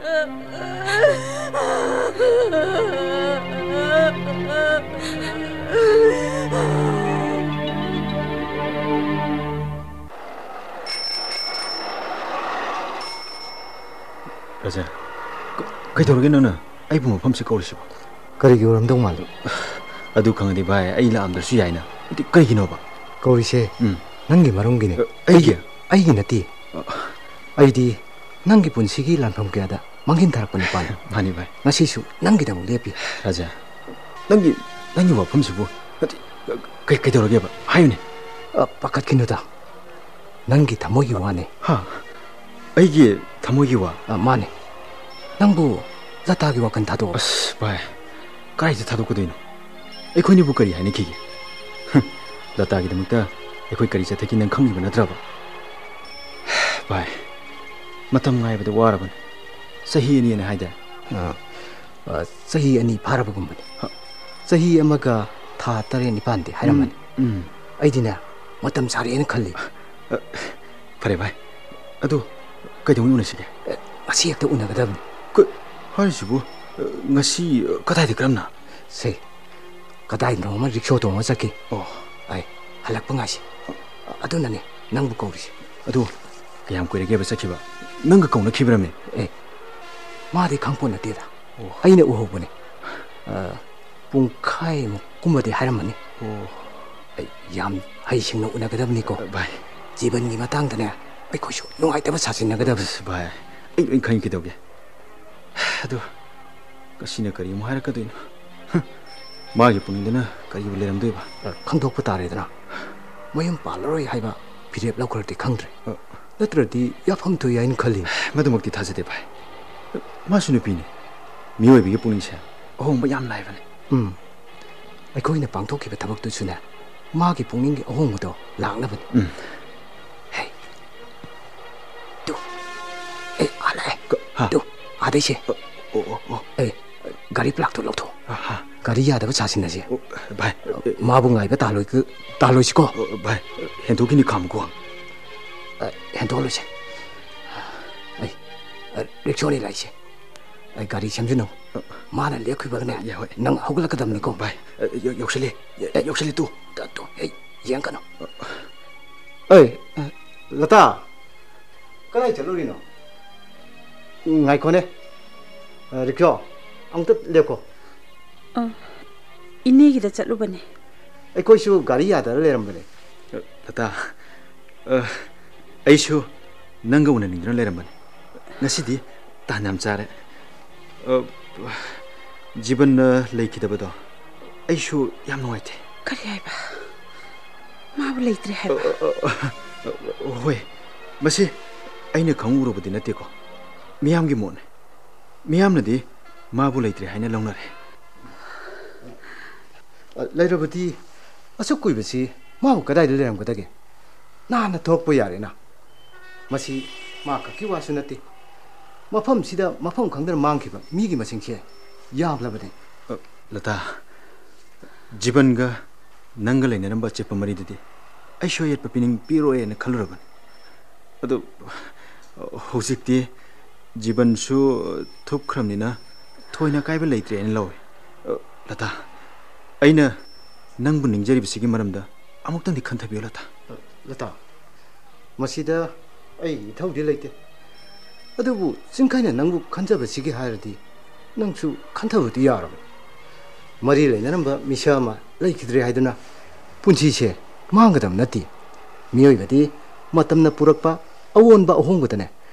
Raja kay tawagin na ay bumapam si Kaul siya Karigi oramdong malu adu kang di ba ay laamdar siya na iti karigi no ba Kauri se nangi marungi ne ay ay nati ay di ꯅꯪꯒꯤ ꯄꯨꯟꯁꯤꯒꯤ ꯂꯥꯟꯐꯝ ꯀꯌꯥꯗ ꯃꯥꯡꯍꯟ ꯊꯥꯔꯛꯄ ꯅꯨꯄꯥꯅꯤ. ꯃꯥꯅꯤ ꯚꯥꯏ. ꯉꯁꯤꯁꯨ ꯅꯪꯒꯤꯗꯃꯛ ꯂꯦꯞꯄꯤ. ꯔꯥꯖꯥ, ꯅꯪꯒꯤ ꯋꯥꯐꯝꯁꯤꯕꯨ ꯀꯩꯗꯧꯔꯒꯦꯕ? ꯍꯥꯏꯌꯨꯅꯦ. ꯄꯥꯈꯠꯈꯤꯅꯨꯗ. ꯅꯪꯒꯤ ꯊꯃꯣꯏꯒꯤ ꯋꯥꯅꯤ. ꯍꯥ? ꯑꯩꯒꯤ ꯊꯃꯣꯏꯒꯤ ꯋꯥ? ꯃꯥꯅꯤ. ꯅꯪꯕꯨ ꯂꯇꯥꯒꯤ ꯋꯥꯈꯜ ꯊꯥꯗꯣꯛꯑꯣ. ꯑꯁ ꯚꯥꯏ, ꯀꯥꯏꯗ ꯊꯥꯗꯣꯛꯀꯗꯣꯏꯅꯣ? ꯑꯩꯈꯣꯏꯅꯤꯕꯨ ꯀꯔꯤ ꯍꯥꯏꯅꯈꯤꯒꯦ? ꯂꯇꯥꯒꯤꯗꯃꯛꯇ ꯑꯩꯈꯣꯏ ꯀꯔꯤ ꯆꯠꯊꯈꯤ ꯅꯪ ꯈꯪꯉꯤꯕ ꯅꯠꯇ꯭ꯔꯕ? ꯚꯥꯏ, ꯃꯇꯝ ꯉꯥꯏꯕꯗ ꯋꯥꯔꯕꯅꯤ. ꯆꯍꯤ 2 ꯍꯥꯏꯗꯥꯏ? ꯆꯍꯤ 2 ꯐꯥꯔꯕꯒꯨꯝꯕꯅꯤ. ꯆꯍꯤ ꯑꯃꯒ ꯊꯥ 8-9ꯗꯤ ꯍꯥꯏꯔꯝꯃꯅꯤ. ꯑꯩꯗꯤꯅꯦ ꯃꯇꯝ ꯁꯥꯔꯦꯅ ꯈꯜꯂꯤ. ꯐꯔꯦ ꯚꯥꯏ, ꯑꯗꯨ ꯀꯩꯗꯧꯉꯩ ꯎꯅꯁꯤꯒꯦ? ꯉꯁꯤ ꯍꯦꯛꯇ ꯎꯅꯒꯗꯕꯅꯤ. ꯍꯥꯏꯔꯤꯁꯤꯕꯨ ꯉꯁꯤ ꯀꯗꯥꯏꯗ ꯀꯔꯝꯅ? ꯁꯦ, ꯀꯗꯥꯏꯗꯅꯣ ꯑꯃ ꯔꯤꯛꯁꯣ ꯇꯣꯡꯉ ꯆꯠꯈꯤ. ꯑꯩ ꯍꯜꯂꯛꯄ ꯉꯥꯏꯁꯤ. ꯑꯗꯨꯅꯅꯦ ꯅꯪꯕꯨ ꯀꯧꯔꯤꯁꯤ. ꯑꯗꯨ ꯀꯌꯥꯝ ꯀꯨꯏꯔꯒꯦꯕ ꯆꯠꯈꯤꯕ? ꯅꯪꯒ ꯀꯧꯅꯈꯤꯕ꯭ꯔꯃꯦ? ꯃꯥꯗꯤ ꯈꯪꯄꯣꯠ ꯅꯠꯇꯦꯗ. ꯑꯩꯅ ꯎꯍꯧꯕꯅꯦ. ꯄꯨꯡꯈꯥꯏꯃꯨꯛ ꯀꯨꯝꯕꯗꯤ ꯍꯥꯏꯔꯝꯃꯅꯤ. ꯌꯥꯝ ꯍꯩꯁꯤꯡꯅ ꯎꯅꯒꯗꯕꯅꯤꯀꯣ. ꯚꯥꯏ, ꯖꯤꯕꯟꯒꯤ ꯃꯇꯥꯡꯗꯅꯦ ꯑꯩꯈꯣꯏꯁꯨ ꯅꯨꯡꯉꯥꯏꯇꯕ ꯁꯥꯖꯤꯟꯅꯒꯗꯕꯅꯤ. ꯚꯥꯏ, ꯑꯩ ꯂꯣꯏ ꯈꯪꯈꯤꯗꯧꯒꯦ. ꯑꯗꯨ ꯉꯁꯤꯅ ꯀꯔꯤ ꯑꯃꯨꯛ ꯍꯥꯏꯔꯛꯀꯗꯣꯏꯅꯣ? ꯃꯥꯒꯤ ꯄꯨꯛꯅꯤꯡꯗꯅ ꯀꯔꯤꯕꯨ ꯂꯩꯔꯝꯗꯣꯏꯕ? ꯈꯪꯗꯣꯛꯄ ꯇꯥꯔꯦꯗꯅ. ꯃꯌꯨꯝ ꯄꯥꯜꯂꯔꯣꯏ ꯍꯥꯏꯕ ꯐꯤꯔꯦꯞ ꯂꯧꯈ꯭ꯔꯗꯤ ꯈꯪꯗ꯭ꯔꯦ. ꯅꯠꯇ꯭ꯔꯗꯤ ꯌꯥꯐꯝ ꯊꯣꯛꯏ ꯍꯥꯏꯅ ꯈꯜꯂꯤ. ꯃꯗꯨꯃꯛꯇꯤ ꯊꯥꯖꯗꯦ ꯚꯥꯏ. ꯃꯥꯁꯨ ꯅꯨꯄꯤꯅꯤ. ꯃꯤꯑꯣꯏꯕꯒꯤ ꯄꯨꯛꯅꯤꯡꯁꯦ ꯑꯍꯣꯡꯕ ꯌꯥꯝ ꯂꯥꯏꯕꯅꯤ. ꯑꯩꯈꯣꯏꯅ ꯄꯥꯡꯊꯣꯛꯈꯤꯕ ꯊꯕꯛꯇꯨꯁꯨꯅꯦ ꯃꯥꯒꯤ ꯄꯨꯛꯅꯤꯡꯒꯤ ꯑꯍꯣꯡꯕꯗꯣ ꯂꯥꯛꯅꯕꯅꯤ. ꯍꯦ, ꯇꯨ, ꯍꯜꯂꯛꯑꯦ. ꯇꯨ, ꯑꯥꯗꯩꯁꯦ. ꯒꯥꯔꯤ ꯄ꯭ꯂꯥꯛꯇꯣ ꯂꯧꯊꯣꯛ. ꯒꯥꯔꯤ ꯌꯥꯗꯕ ꯁꯥꯁꯤꯟꯅꯁꯦ. ꯚꯥꯏ, ꯃꯥꯕꯨ ꯉꯥꯏꯕ ꯇꯥꯜꯂꯣꯏꯁꯤꯀꯣ. ꯚꯥꯏ, ꯍꯦꯟꯗꯣꯛꯈꯤꯅꯤ ꯈꯥꯝꯃꯨꯀꯣ. ꯍꯦꯟꯗꯣꯛꯍꯜꯂꯣꯏꯁꯦ. ꯔꯤꯛꯁꯣꯅꯤ ꯂꯥꯛꯏꯁꯦ. ꯒꯥꯔꯤ ꯁꯦꯝꯖꯤꯟꯅꯧ. ꯃꯥꯅ ꯂꯦꯞꯈꯤꯕꯒꯅꯦ ꯅꯪ ꯍꯧꯒꯠꯂꯛꯀꯗꯕꯅꯤꯀꯣ. ꯚꯥꯏ, ꯌꯧꯁꯤꯜꯂꯦ. ꯇꯨ. ꯌꯦꯡꯀꯅꯣ. ꯂꯇꯥ, ꯀꯗꯥꯏ ꯆꯠꯂꯨꯔꯤꯅꯣ? ꯉꯥꯏꯈꯣꯅꯦ. ꯔꯤꯛꯁꯣ ꯑꯃꯨꯛꯇ ꯂꯦꯞꯀꯣ. 이내기다 ꯆꯠꯂꯨꯕꯅꯦ. ꯑꯩꯈꯣꯏꯁꯨ ꯒꯥꯔꯤ ꯌꯥꯗꯔ ꯂꯩꯔꯝꯕꯅꯦ. ꯂꯇꯥ, ꯑꯩꯁꯨ ꯅꯪꯒ ꯎꯅꯅꯤꯡꯗꯨꯅ ꯂꯩꯔꯝꯕꯅꯦ. ꯉꯁꯤꯗꯤ ꯇꯥꯟ ꯌꯥꯝ ꯆꯥꯔꯦ. ꯖꯤꯕꯟꯅ ꯂꯩꯈꯤꯗꯕꯗꯣ ꯑꯩꯁꯨ ꯌꯥꯝ ꯅꯨꯡꯉꯥꯏꯇꯦ. ꯀꯔꯤ ꯍꯥꯏꯕ? ꯃꯥꯕꯨ ꯂꯩꯇ꯭ꯔꯦ ꯍꯥꯏꯕ? ꯍꯣꯏ, ꯃꯁꯤ ꯑꯩꯅ ꯈꯪꯎꯔꯨꯕꯗꯤ ꯅꯠꯇꯦꯀꯣ. ꯃꯤꯌꯥꯝꯒꯤ ꯃꯣꯠꯅꯦ. ꯃꯤꯌꯥꯝꯅꯗꯤ ꯃꯥꯕꯨ ꯂꯩꯇ꯭ꯔꯦ ꯍꯥꯏꯅ ꯂꯧꯅꯔꯦ. ꯂꯩꯔꯕꯗꯤ ꯑꯁꯨꯛ ꯀꯨꯏꯕꯁꯤ ꯃꯥꯕꯨ ꯀꯗꯥꯏꯗ ꯂꯩꯔꯝꯒꯗꯒꯦ? ꯅꯍꯥꯟꯅ ꯊꯣꯛꯄ ꯌꯥꯔꯦꯅ. ꯃꯁꯤ ꯃꯥ ꯈꯛꯀꯤ ꯋꯥꯁꯨ ꯅꯠꯇꯦ. ꯃꯐꯝꯁꯤꯗ ꯃꯐꯝ ꯈꯪꯗꯅ ꯃꯥꯡꯈꯤꯕ ꯃꯤꯒꯤ ꯃꯁꯤꯡꯁꯦ ꯌꯥꯝꯂꯕꯅꯤ. ꯂꯇꯥ, ꯖꯤꯕꯟꯒ ꯅꯪꯒ ꯂꯩꯅꯔꯝꯕ ꯑꯆꯦꯠꯄ ꯃꯔꯤꯗꯨꯗꯤ ꯑꯩꯁꯨ ꯑꯌꯦꯠꯄ ꯄꯤꯅꯤꯡ ꯄꯤꯔꯣꯏꯅ ꯈꯜꯂꯨꯔꯕꯅꯤ. ꯑꯗꯨ ꯍꯧꯖꯤꯛꯇꯤ ꯖꯤꯕꯟꯁꯨ ꯊꯨꯞꯈ꯭ꯔꯕꯅꯤꯅ ꯊꯣꯏꯅ ꯀꯥꯏꯕ ꯂꯩꯇ꯭ꯔꯦꯅ ꯂꯧꯋꯦ. ꯂꯇꯥ, ꯑꯩꯅ ꯅꯪꯕꯨ ꯅꯤꯡꯖꯔꯤꯕꯁꯤꯒꯤ ꯃꯔꯝꯗ ꯑꯃꯨꯛꯇꯪꯗꯤ ꯈꯟꯊꯕꯤꯌꯨ ꯂꯇꯥ. ꯂꯇꯥ, ꯃꯁꯤꯗ ꯑꯩ ꯏꯊꯧꯗꯤ ꯂꯩꯇꯦ. ꯑꯗꯨꯕꯨ ꯆꯤꯡꯈꯩꯅ ꯅꯪꯕꯨ ꯈꯟꯖꯕꯁꯤꯒꯤ ꯍꯥꯏꯔꯗꯤ ꯅꯪꯁꯨ ꯈꯟꯊꯕꯗꯤ ꯌꯥꯔꯕꯅꯤ. ꯃꯔꯤ ꯂꯩꯅꯔꯝꯕ ꯃꯤꯁꯛ ꯑꯃ ꯂꯩꯈꯤꯗ꯭ꯔꯦ ꯍꯥꯏꯗꯨꯅ ꯄꯨꯟꯁꯤꯁꯦ ꯃꯥꯡꯒꯗꯕ ꯅꯠꯇꯦ. ꯃꯤꯑꯣꯏꯕꯗꯤ ꯃꯇꯝꯅ ꯄꯨꯔꯛꯄ ꯑꯑꯣꯟꯕ ꯑꯍꯣꯡꯕꯗꯅꯦ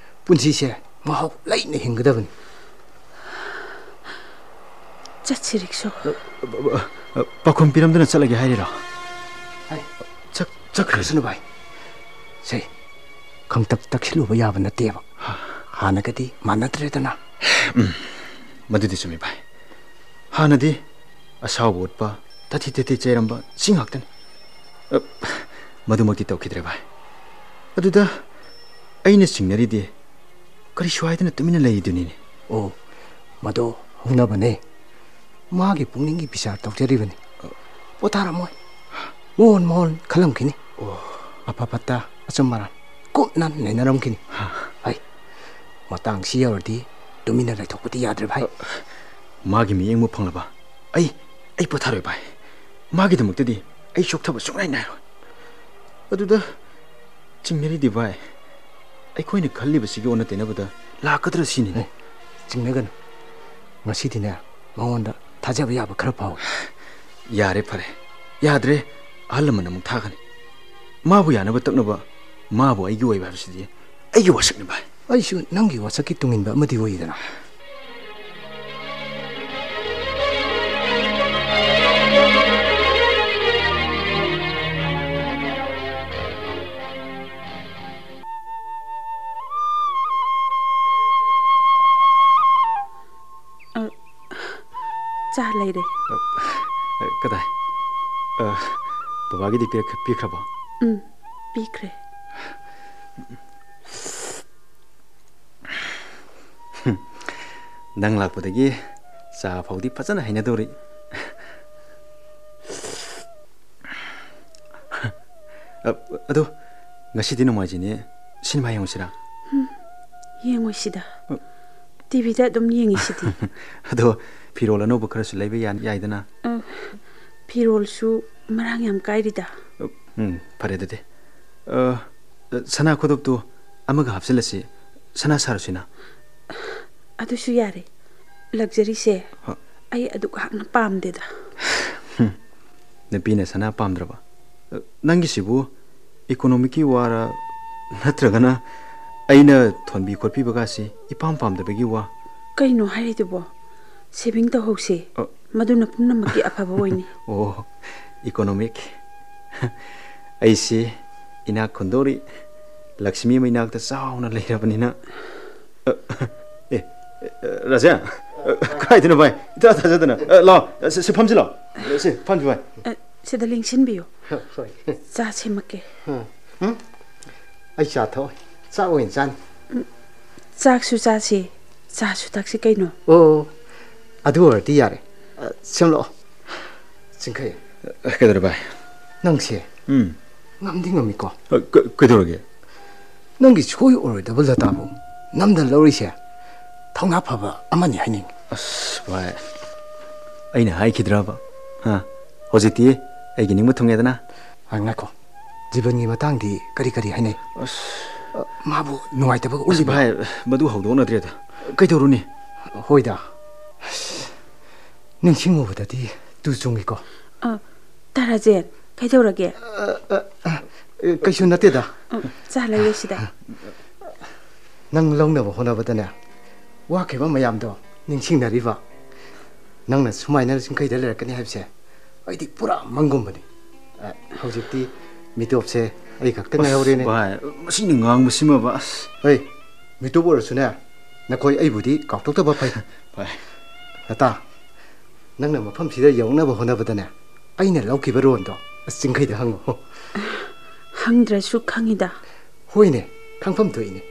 ꯄꯨꯟꯁꯤꯁꯦ ꯃꯍꯥꯎ ꯂꯩꯅ ꯍꯤꯡꯒꯗꯕꯅꯤ. ꯆꯠꯁꯤ ꯔꯤꯛꯁꯣ. ꯄꯥꯎꯈꯨꯝ ꯄꯤꯔꯝꯗꯅ ꯆꯠꯂꯒꯦ ꯍꯥꯏꯔꯤꯔꯣ? ꯆꯠꯈ꯭ꯔꯁꯅꯨ ꯚꯥꯏ. ꯁꯦ, ꯈꯪꯇꯛ ꯇꯛꯁꯤꯜꯂꯨꯕ ꯌꯥꯕ ꯅꯠꯇꯦꯕ. ꯍꯥꯟꯅꯒꯗꯤ ꯃꯥꯟꯅꯗ꯭ꯔꯦꯗꯅ. ꯃꯗꯨꯗꯤ ꯆꯨꯝꯃꯤ ꯚꯥꯏ. ꯍꯥꯟꯅꯗꯤ ꯑꯁꯥꯎꯕ ꯎꯠꯄ, ꯇꯊꯤ ꯇꯊꯤ ꯆꯩꯔꯝꯕ ꯁꯤ ꯉꯥꯛꯇꯅꯤ. ꯃꯗꯨꯃꯛꯇꯤ ꯇꯧꯈꯤꯗ꯭ꯔꯦ ꯚꯥꯏ. ꯑꯗꯨꯗ ꯑꯩꯅ ꯆꯤꯡꯅꯔꯤꯗꯤ ꯀꯔꯤꯁꯨ ꯍꯥꯏꯗꯅ ꯇꯨꯃꯤꯟꯅ ꯂꯩꯔꯤꯗꯨꯅꯤꯅꯦ. ꯃꯗꯣ ꯍꯧꯅꯕꯅꯦ. ꯃꯥꯒꯤ ꯄꯨꯛꯅꯤꯡꯒꯤ ꯕꯤꯆꯥꯔ ꯇꯧꯖꯔꯤꯕꯅꯤ. ꯄꯣꯊꯥꯔꯝꯃꯣꯏ. ꯃꯣꯟ ꯈꯜꯂꯝꯈꯤꯅꯤ. ꯑꯐ ꯐꯠꯇ ꯑꯆꯨꯝ ꯑꯔꯥꯟ ꯀꯨꯞꯅ ꯅꯩꯅꯔꯝꯈꯤꯅꯤ. ꯃꯇꯥꯡꯁꯤ ꯌꯧꯔꯗꯤ ꯇꯨꯃꯤꯟꯅ ꯂꯩꯊꯣꯛꯄꯗꯤ ꯌꯥꯗ꯭ꯔꯦ ꯚꯥꯏ. ꯃꯥꯒꯤ ꯃꯤꯠꯌꯦꯡꯕꯨ ꯐꯪꯂꯕ ꯑꯩ ꯄꯣꯊꯥꯔꯣꯏ ꯚꯥꯏ. ꯃꯥꯒꯤꯗꯃꯛꯇꯗꯤ ꯑꯩ ꯆꯣꯛꯊꯕ ꯁꯨꯡꯅꯥꯏ ꯅꯥꯏꯔꯣꯏ. ꯑꯗꯨꯗ ꯆꯤꯡꯅꯔꯤꯗꯤ ꯚꯥꯏ, ꯑꯩꯈꯣꯏꯅ ꯈꯜꯂꯤꯕꯁꯤꯒꯤ ꯑꯣꯟꯅ ꯇꯩꯅꯕꯗ ꯂꯥꯛꯀꯗ꯭ꯔꯥ ꯁꯤꯅꯤꯅꯦ. ꯆꯤꯡꯅꯒꯅꯨ. ꯉꯁꯤꯗꯤꯅꯦ ꯃꯉꯣꯟꯗ ꯊꯥꯖꯕ ꯌꯥꯕ ꯈꯔ ꯐꯥꯎ. ꯌꯥꯔꯦ ꯐꯔꯦ. ꯌꯥꯗ꯭ꯔꯦ ꯑꯍꯜ ꯂꯃꯟ ꯑꯃꯨꯛ ꯊꯥꯒꯅꯤ. ꯃꯥꯕꯨ ꯌꯥꯅꯕ ꯇꯛꯅꯕ ꯃꯥꯕꯨ ꯑꯩꯒꯤ ꯑꯣꯏꯕ ꯍꯥꯏꯕꯁꯤꯗꯤ ꯑꯩꯒꯤ ꯋꯥꯁꯛꯅꯤ ꯚꯥꯏ. ꯑꯩꯁꯨ ꯅꯪꯒꯤ ꯋꯥꯁꯛꯀꯤ ꯇꯨꯡꯏꯟꯕ ꯑꯃꯗꯤ ꯑꯣꯏꯗꯅ ꯆꯥ ꯂꯩꯔꯦ ꯀꯗꯥꯏ ꯕꯕꯥꯒꯤꯗꯤ ꯄꯤꯈ꯭ꯔꯕꯣ ꯄꯤꯈ꯭ꯔꯦ ꯅꯪ ꯂꯥꯛꯄꯗꯒꯤ ꯆꯥ ꯐꯥꯎꯗꯤ ꯐꯖꯅ ꯍꯩꯅꯗꯧꯔꯤ ꯑꯗꯣ ꯉꯁꯤꯗꯤ ꯅꯣꯡꯃꯥꯏꯖꯤꯡꯅꯦ ꯁꯤꯅꯦꯃꯥ ꯌꯦꯡꯉꯨꯁꯤꯔꯥ ꯌꯦꯡꯉꯣꯏꯁꯤꯗ ꯇꯤꯚꯤꯗ ꯑꯗꯨꯝ ꯌꯦꯡꯉꯤꯁꯤꯗꯤ ꯑꯗꯣ ꯐꯤꯔꯣꯜ ꯑꯅꯧꯕ ꯈꯔꯁꯨ ꯂꯩꯕ ꯌꯥꯏꯗꯅ ꯐꯤꯔꯣꯜꯁꯨ ꯃꯔꯥꯡ ꯌꯥꯝ ꯀꯥꯏꯔꯤꯗ ꯐꯔꯦ ꯑꯗꯨꯗꯤ ꯁꯅꯥ ꯈꯨꯗꯣꯞꯇꯨ ꯑꯃꯒ ꯍꯥꯞꯆꯤꯜꯂꯁꯤ ꯁꯅꯥ ꯁꯥꯔꯨꯁꯤꯅ ꯑꯗꯨꯁꯨ ꯌꯥꯔꯦ ꯂꯛꯖꯔꯤꯁꯦ ꯑꯩ ꯑꯗꯨꯛ ꯍꯥꯛꯅ ꯄꯥꯝꯗꯦꯗ ꯅꯨꯄꯤꯅ ꯁꯅꯥ ꯄꯥꯝꯗ꯭ꯔꯕ ꯅꯪꯒꯤꯁꯤꯕꯨ ꯏꯀꯣꯅꯣꯃꯤꯛꯀꯤ ꯋꯥꯔ ꯅꯠꯇ꯭ꯔꯒꯅ ꯑꯩꯅ ꯊꯣꯟꯕꯤ ꯈꯣꯠꯄꯤꯕꯒꯥꯁꯤ ꯏꯄꯥꯝ ꯄꯥꯝꯗꯕꯒꯤ ꯋꯥ ꯀꯩꯅꯣ ꯍꯥꯏꯔꯤꯗꯨꯕꯣ ꯁꯦꯚꯤꯡ ꯇꯧꯍꯧꯁꯦ ꯃꯗꯨꯅ ꯄꯨꯝꯅꯃꯛꯀꯤ ꯑꯐꯕ ꯑꯣꯏꯅꯤ ꯑꯣ ꯏꯀꯣꯅꯣꯃꯤꯛ ꯑꯩꯁꯤ ꯏꯅꯥꯛ ꯈꯨꯟꯗꯧꯔꯤ ꯂꯛꯁꯃꯤ ꯃꯩꯅꯥꯛꯇ ꯆꯥꯎꯅ ꯂꯩꯔꯕꯅꯤꯅ ꯔꯥꯖꯥ ꯀꯥꯏꯗꯅꯣ ꯚꯥꯏ ꯏꯊꯥ ꯊꯥꯖꯗꯅ ꯂꯥꯛꯑꯣ ꯁꯤ ꯐꯝꯁꯤ ꯂꯥꯛꯑꯣ ꯁꯤ ꯐꯝꯁꯤ ꯚꯥꯏ ꯁꯤꯗ ꯂꯦꯡꯁꯤꯟꯕꯤꯌꯨ ꯆꯥ ꯁꯦꯝꯃꯛꯀꯦ ꯑꯩ ꯆꯥ ꯊꯛꯑꯣꯏ ꯆꯥꯛ ꯑꯣꯏꯅ ꯆꯥꯅꯤ ꯆꯥꯛꯁꯨ ꯆꯥꯁꯤ ꯆꯥꯁꯨ ꯊꯛꯁꯤ ꯀꯩꯅꯣ ꯑꯣ ꯑꯗꯨ ꯑꯣꯏꯔꯗꯤ ꯌꯥꯔꯦ ꯁꯦꯝꯂꯛꯑꯣ ꯆꯤꯡꯈꯩ ꯀꯩꯗꯧꯔꯦ ꯚꯥꯏ ꯅꯪꯁꯦ ꯉꯝꯗꯤ ꯉꯝꯃꯤꯀꯣ ꯀꯩꯗꯧꯔꯒꯦ ꯅꯪꯒꯤ ꯁꯣꯏ ꯑꯣꯏꯔꯣꯏꯗꯕ ꯂꯇꯥꯕꯨ ꯅꯝꯗ ꯂꯧꯔꯤꯁꯦ ꯊꯧꯅꯥ ꯐꯕ ꯑꯃꯅꯤ ꯍꯥꯏꯅꯤꯡꯉꯤ ꯑꯁ ꯚꯥꯏ ꯑꯩꯅ ꯍꯥꯏꯈꯤꯗ꯭ꯔꯕ ꯍꯧꯖꯤꯛꯇꯤ ꯑꯩꯒꯤ ꯅꯤꯡꯕ ꯊꯨꯡꯉꯦꯗꯅ ꯉꯥꯏꯈꯣ ꯖꯤꯕꯟꯒꯤ ꯃꯇꯥꯡꯗꯤ ꯀꯔꯤ ꯀꯔꯤ ꯍꯥꯏꯅꯩ ꯑꯁ ꯃꯥꯕꯨ ꯅꯨꯡꯉꯥꯏꯇꯕꯒ ꯎꯠꯂꯤꯕ ꯚꯥꯏ ꯃꯗꯨ ꯍꯧꯗꯣꯛꯅꯗ꯭ꯔꯦꯗ ꯀꯩꯗꯧꯔꯨꯅꯤ ꯍꯣꯏꯗ ꯅꯤꯡꯁꯤꯡꯉꯨꯕꯗꯗꯤ ꯇꯨ ꯆꯨꯡꯉꯤꯀꯣ ꯇꯥꯔꯥꯖꯦꯟ ꯀꯩꯗꯧꯔꯒꯦ ꯀꯩꯁꯨ ꯅꯠꯇꯦꯗ ꯆꯥ ꯂꯩꯔꯦ ꯁꯤꯗ ꯅꯪ ꯂꯧꯅꯕ ꯍꯣꯠꯅꯕꯗꯅꯦ ꯋꯥꯈꯤꯕ ꯃꯌꯥꯝꯗꯣ ꯅꯤꯡꯁꯤꯡꯅꯔꯤꯕ ꯅꯪꯅ ꯁꯨꯃꯥꯏꯅ ꯆꯤꯡꯈꯩꯗ ꯂꯩꯔꯛꯀꯅꯤ ꯍꯥꯏꯕꯁꯦ ꯑꯩꯗꯤ ꯄꯨꯔꯥ ꯃꯪꯒꯨꯝꯕꯅꯤ ꯍꯧꯖꯤꯛꯇꯤ ꯃꯤꯇꯣꯞꯁꯦ ꯑꯩ ꯈꯛꯇ ꯉꯥꯏꯍꯧꯔꯦꯅꯦ ꯚꯥꯏ ꯃꯁꯤꯅ ꯉꯥꯡꯕꯁꯤꯃꯕ ꯑꯁ ꯍꯣꯏ ꯃꯤꯇꯣꯞ ꯑꯣꯏꯔꯁꯨꯅꯦ ꯅꯈꯣꯏ ꯑꯩꯕꯨꯗꯤ ꯀꯥꯎꯊꯣꯛꯇꯕ ꯐꯩ ꯚꯥꯏ ꯂꯇꯥ ꯅꯪꯅ ꯃꯐꯝꯁꯤꯗ ꯌꯧꯅꯕ ꯍꯣꯠꯅꯕꯗꯅꯦ ꯑꯩꯅ ꯂꯧꯈꯤꯕ ꯔꯣꯟꯗꯣ ꯆꯤꯡꯈꯩꯗ ꯍꯪꯉꯣ ꯍꯪꯗ꯭ꯔꯁꯨ ꯈꯪꯉꯤꯗ ꯍꯣꯏꯅꯦ ꯈꯪꯐꯝ ꯊꯣꯛꯏꯅꯦ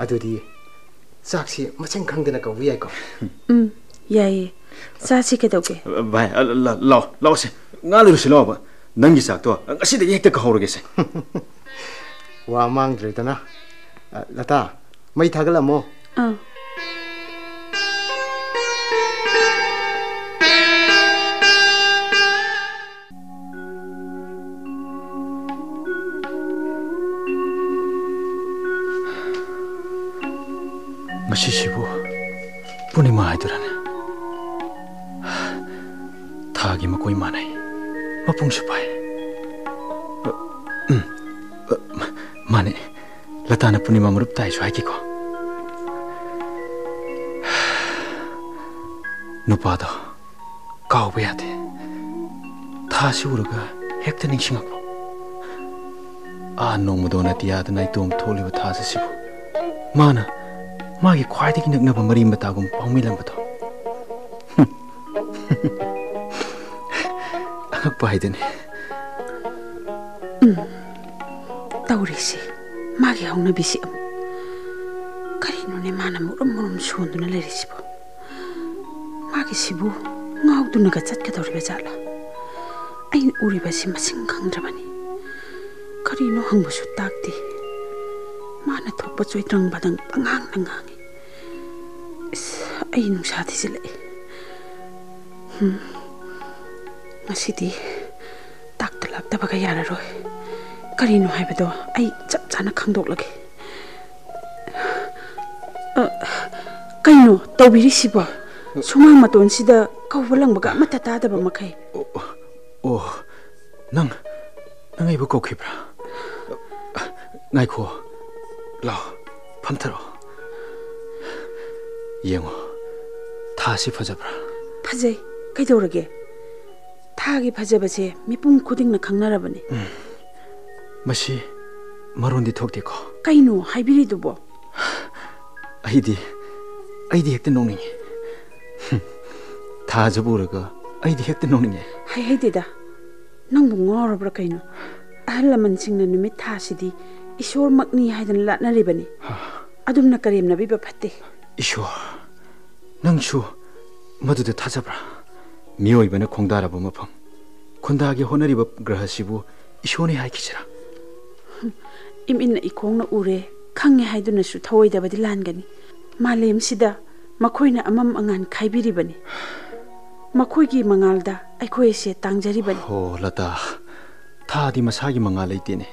ꯑꯗꯨꯗꯤ ꯆꯥꯛꯁꯤ ꯃꯁꯤꯡ ꯈꯪꯗꯅ ꯀꯧꯕ ꯌꯥꯏꯀꯣ ꯌꯥꯏꯌꯦ ꯆꯥꯁꯤ ꯀꯩꯗꯧꯒꯦ ꯚꯥꯏ ꯂꯥꯛꯑꯣꯁꯦ ꯉꯥ ꯂꯩꯔꯨꯁꯤ ꯂꯥꯛꯑꯣꯕ ꯅꯪꯒꯤ ꯆꯥꯛꯇꯣ ꯉꯁꯤꯗꯒꯤ ꯍꯦꯛꯇ ꯀꯧꯍꯧꯔꯒꯦꯁꯦ ꯋꯥ ꯃꯥꯡꯗ꯭ꯔꯦꯗꯅ ꯂꯇꯥ ꯃꯩ ꯊꯥꯒꯠꯂꯝꯃꯣ ꯃꯁꯤꯁꯤꯕꯨ ꯄꯨꯔꯅꯤꯃꯥ ꯍꯥꯏꯗꯨꯔꯥꯅꯦ ꯊꯥꯒꯤ ꯃꯀꯣꯏ ꯃꯥꯟꯅꯩ ꯃꯄꯨꯡꯁꯨ ꯄꯥꯏ ꯃꯥꯅꯦ ꯂꯇꯥꯅ ꯄꯨꯔꯅꯤꯃꯥ ꯃꯔꯨꯞ ꯇꯥꯏꯁꯨ ꯍꯥꯏꯈꯤꯀꯣ ꯅꯨꯄꯥꯗꯣ ꯀꯥꯎꯕ ꯌꯥꯗꯦ ꯊꯥꯁꯤ ꯎꯔꯒ ꯍꯦꯛꯇ ꯅꯤꯡꯁꯤꯡꯉꯛꯄ ꯅꯣꯡꯃꯗꯣꯟ ꯑꯇꯤꯌꯥꯗ ꯅꯥꯏꯇꯣꯝ ꯊꯣꯛꯂꯤꯕ ꯊꯥꯁꯤ ꯁꯤꯕꯨ ꯃꯥꯅ ꯃꯥꯒꯤ ꯈ꯭ꯋꯥꯏꯗꯒꯤ ꯅꯛꯅꯕ ꯃꯔꯤ ꯃꯇꯥꯒꯨꯝ ꯄꯥꯎꯃꯤꯜꯂꯝꯕꯗꯣ ꯑꯉꯛꯄ ꯍꯥꯏꯗꯨꯅꯤ ꯇꯧꯔꯤꯁꯤ ꯃꯥꯒꯤ ꯍꯧꯅꯕꯤꯁꯤ ꯑꯃꯨꯛ ꯀꯔꯤꯅꯣꯅꯦ ꯃꯥꯅ ꯃꯨꯔꯨꯝ ꯃꯨꯔꯨꯝ ꯁꯣꯟꯗꯨꯅ ꯂꯩꯔꯤꯁꯤꯕꯨ ꯃꯥꯒꯤꯁꯤꯕꯨ ꯉꯥꯎꯗꯨꯅꯒ ꯆꯠꯀꯗꯧꯔꯤꯕ ꯖꯥꯠꯂꯥ ꯑꯩꯅ ꯎꯔꯤꯕꯁꯤ ꯃꯁꯤꯡ ꯈꯪꯗ꯭ꯔꯕꯅꯤ ꯀꯔꯤꯅꯣ ꯍꯪꯕꯁꯨ ꯇꯥꯛꯇꯦ ꯃꯥꯅ ꯊꯣꯛꯄ ꯆꯣꯏꯇ꯭ꯔꯪ ꯕꯗꯪ ꯄꯉꯥꯡꯗ ꯉꯥꯡꯉꯤ ꯑꯩ ꯅꯨꯡꯁꯥ ꯊꯤꯖꯤꯜꯂꯛꯑꯦ ꯉꯁꯤꯗꯤ ꯇꯥꯛꯇ ꯂꯥꯛꯇꯕꯒ ꯌꯥꯔꯔꯣꯏ ꯀꯔꯤꯅꯣ ꯍꯥꯏꯕꯗꯣ ꯑꯩ ꯆꯞ ꯆꯥꯅ ꯈꯪꯗꯣꯛꯂꯒꯦ ꯀꯩꯅꯣ ꯇꯧꯕꯤꯔꯤꯁꯤꯕꯣ ꯁꯨꯃꯥꯡ ꯃꯇꯣꯟꯁꯤꯗ ꯀꯧꯕ ꯂꯪꯕꯒ ꯑꯃꯠꯇ ꯇꯥꯗꯕ ꯃꯈꯩ ꯅꯪ ꯑꯩꯕꯨ ꯀꯧꯈꯤꯕ꯭ꯔꯥ ꯉꯥꯏꯈꯣ ꯂꯥꯛꯑꯣ ꯐꯝꯊꯔꯛꯑꯣ ꯌꯦꯡꯉꯣ ꯊꯥꯁꯤ ꯐꯖꯕ꯭ꯔꯥ ꯐꯖꯩ ꯀꯩꯗꯧꯔꯒꯦ ꯊꯥꯒꯤ ꯐꯖꯕꯁꯦ ꯃꯤꯄꯨꯝ ꯈꯨꯗꯤꯡꯅ ꯈꯪꯅꯔꯕꯅꯤ ꯃꯁꯤ ꯃꯔꯣꯟꯗꯤ ꯊꯣꯛꯇꯦꯀꯣ ꯀꯩꯅꯣ ꯍꯥꯏꯕꯤꯔꯤꯗꯨꯕꯣ ꯑꯩꯗꯤ ꯍꯦꯛꯇ ꯅꯣꯛꯅꯤꯡꯉꯦ ꯊꯥꯖꯕ ꯎꯔꯒ ꯑꯩꯗꯤ ꯍꯦꯛꯇ ꯅꯣꯛꯅꯤꯡꯉꯦ ꯍꯩꯗꯦꯗ ꯅꯪꯕꯨ ꯉꯥꯎꯔꯕ꯭ꯔꯥ ꯀꯩꯅꯣ ꯑꯍꯜ ꯂꯃꯟꯁꯤꯡꯅ ꯅꯨꯃꯤꯠ ꯊꯥꯁꯤꯗꯤ ꯏꯁꯣꯔꯃꯛꯅꯤ ꯍꯥꯏꯗꯅ ꯂꯥꯠꯅꯔꯤꯕꯅꯤ ꯑꯗꯨꯝꯅ ꯀꯔꯦꯝꯅꯕꯤꯕ ꯐꯠꯇꯦ ꯏꯁꯣꯔ ꯅꯪꯁꯨ ꯃꯗꯨꯗ ꯊꯥꯖꯕ꯭ꯔꯥ 미오이번에 공다라보 마품 콘다하게 호너리버 그라시부 이쇼니 하이키시라 임인나 이콩나 우레 칸게 하이두나수 타오이다바디 란가니 말렘시다 마코이나 암암 앙안 카이비리바니 마코이기 망알다 아이코이시에 땅자리바니 오 라다 타디 마사기 망알 레이티네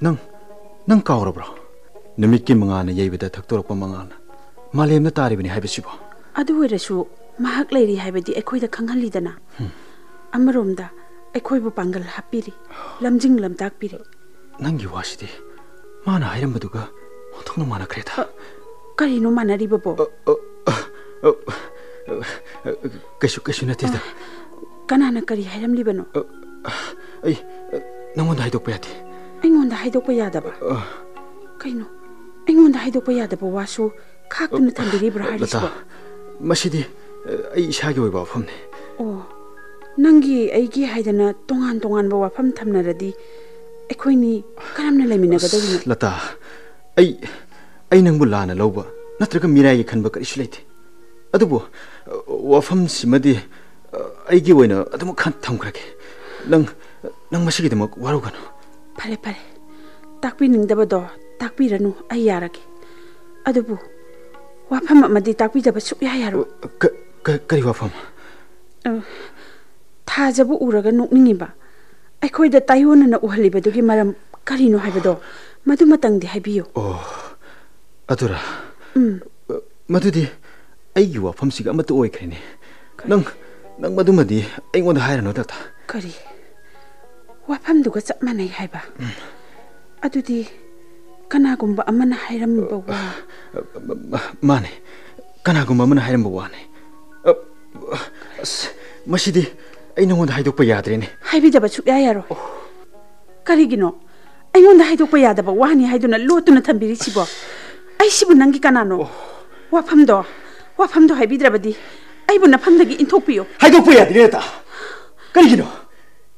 능 까오러브라 누밋기 망아나 예이베다 탁도록바 망아나 말렘나 따리바니 하이비시보 아두웨라수 mahak leiri haibadi ekoi da khanghali dana amarom da ekoi bu pangal hapiri lamjing lamtak piri nangi wasidi mana hairam baduga honthongna mana kreta kari no mana riba bo kashu na tida kanana kari hairam libano ai nangonda haidok pa yati aingonda haidok pa yadaba kaino aingonda haidok pa yadaba wasu khakuna thambiri bra harisba masidi ai ishagi oiba famne oh nangi aigi haidana tongan ba wafam thamnaradi ekhoini karamna leminagadawina lata ai nangbu lana lawba natraga mirai khanba karish leite adubo wafam simadi aigi oina adum khan thamkrage nang masigi demak warugano pare takpi ningdaba do takpi ranu ai yarage adubo wafam amadi takpi daba sukya yaro kari wafam 타자부 우라가 녹닝이바 아이코이다 타이오나나 우할리바두기 마람 카리노 하이바도 마두마땅디 하이비요 아두라 마두디 아이기 와fam시가 아마도 오이크리네 능 마두마디 아이고다 하이라노다다 카리 와fam두가 짭마나이 하이바 아두디 까나곰바 아마나 하이람바 와 마네 까나곰바 아마나 하이람바 와네 마시디 아이노온다 하이독바 야드레네 하이비자바 축야야로 까리기노 아이온다 하이독바 야다바 와니 하이도나 로투나 탐비리치보 아이시부 난기 까나노 와팜도 하이비드라바디 아이부나 팜다기 인톡비요 하이독바 야드레다 까리기노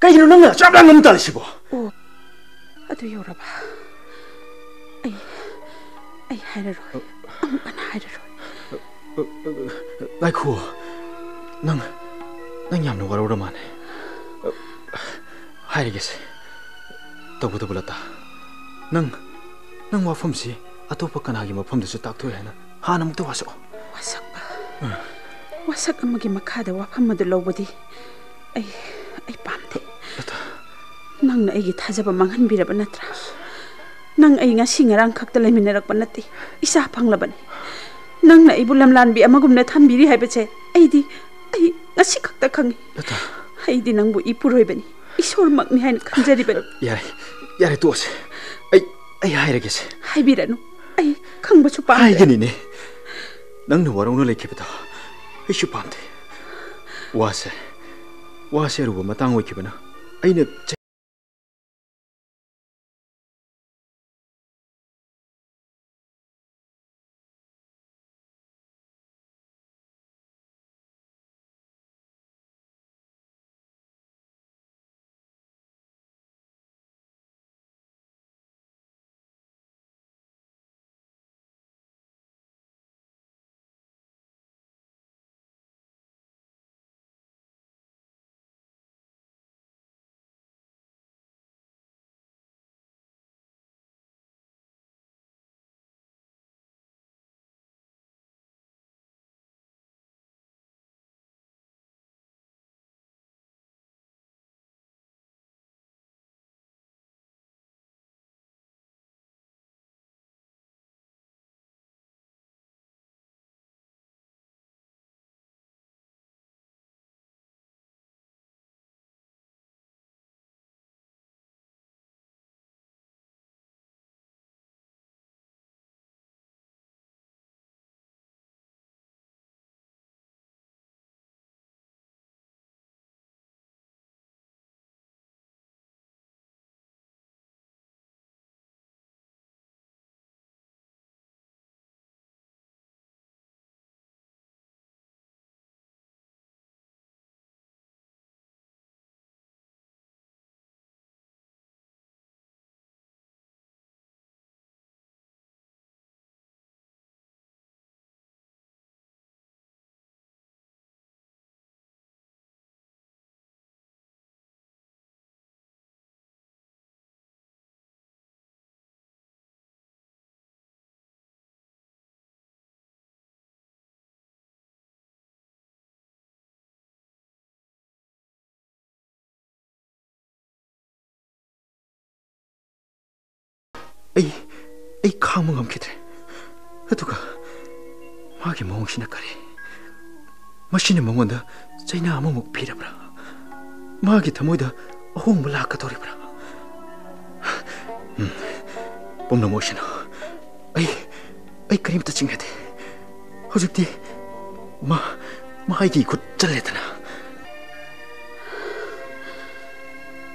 낭나 짭랑 넘다리시보 아두 요라바 아이 하이라로 아무까나 하이라로 나이쿠 낭 얌노 와로라마네 하이리게세 더부더 불렀다 낭 와펌시 아토파 까나기 마펌데서 딱토야 하나 하나무도 와서 와삭바 와삭 아마기 마카다 와팜마도 로보디 아이 팜데 낭나 아이기 타자바 망한비라바 나트라 낭 아이 ngasi ngarang khakta leminarakpa nati isa phanglabani 낭나 아이부 람란비 아마금나 탐비리 하이베체 아이디 ai ngasi khakta khangi ai di nangbu ipuroi bani isor makni hain khanjari bani yare tose ai hairagese haibiranu ai khangba chu pa ai gani ne nangna warongno lekibada ai chu pamde wase ruba matang oikibana aina ꯑꯩ ꯈꯥꯡꯕ ꯉꯝꯈꯤꯗ꯭ꯔꯦ ꯑꯗꯨꯒ ꯃꯥꯒꯤ ꯃꯑꯣꯡꯁꯤꯅ ꯀꯔꯤ ꯃꯁꯤꯅ ꯃꯉꯣꯟꯗ ꯆꯩꯅꯥ ꯑꯃꯃꯨꯛ ꯄꯤꯔꯕ꯭ꯔꯥ ꯃꯥꯒꯤ ꯊꯃꯣꯏꯗ ꯑꯍꯣꯡꯕ ꯂꯥꯛꯀꯗꯧꯔꯤꯕ꯭ꯔꯥ ꯄꯨꯝꯅꯃꯛ ꯑꯣꯏꯁꯅꯨ ꯑꯩ ꯀꯔꯤꯝꯇ ꯆꯤꯡꯅꯗꯦ ꯍꯧꯖꯤꯛꯇꯤ ꯃꯥ ꯑꯩꯒꯤ ꯈꯨꯠ ꯆꯜꯂꯦꯗꯅ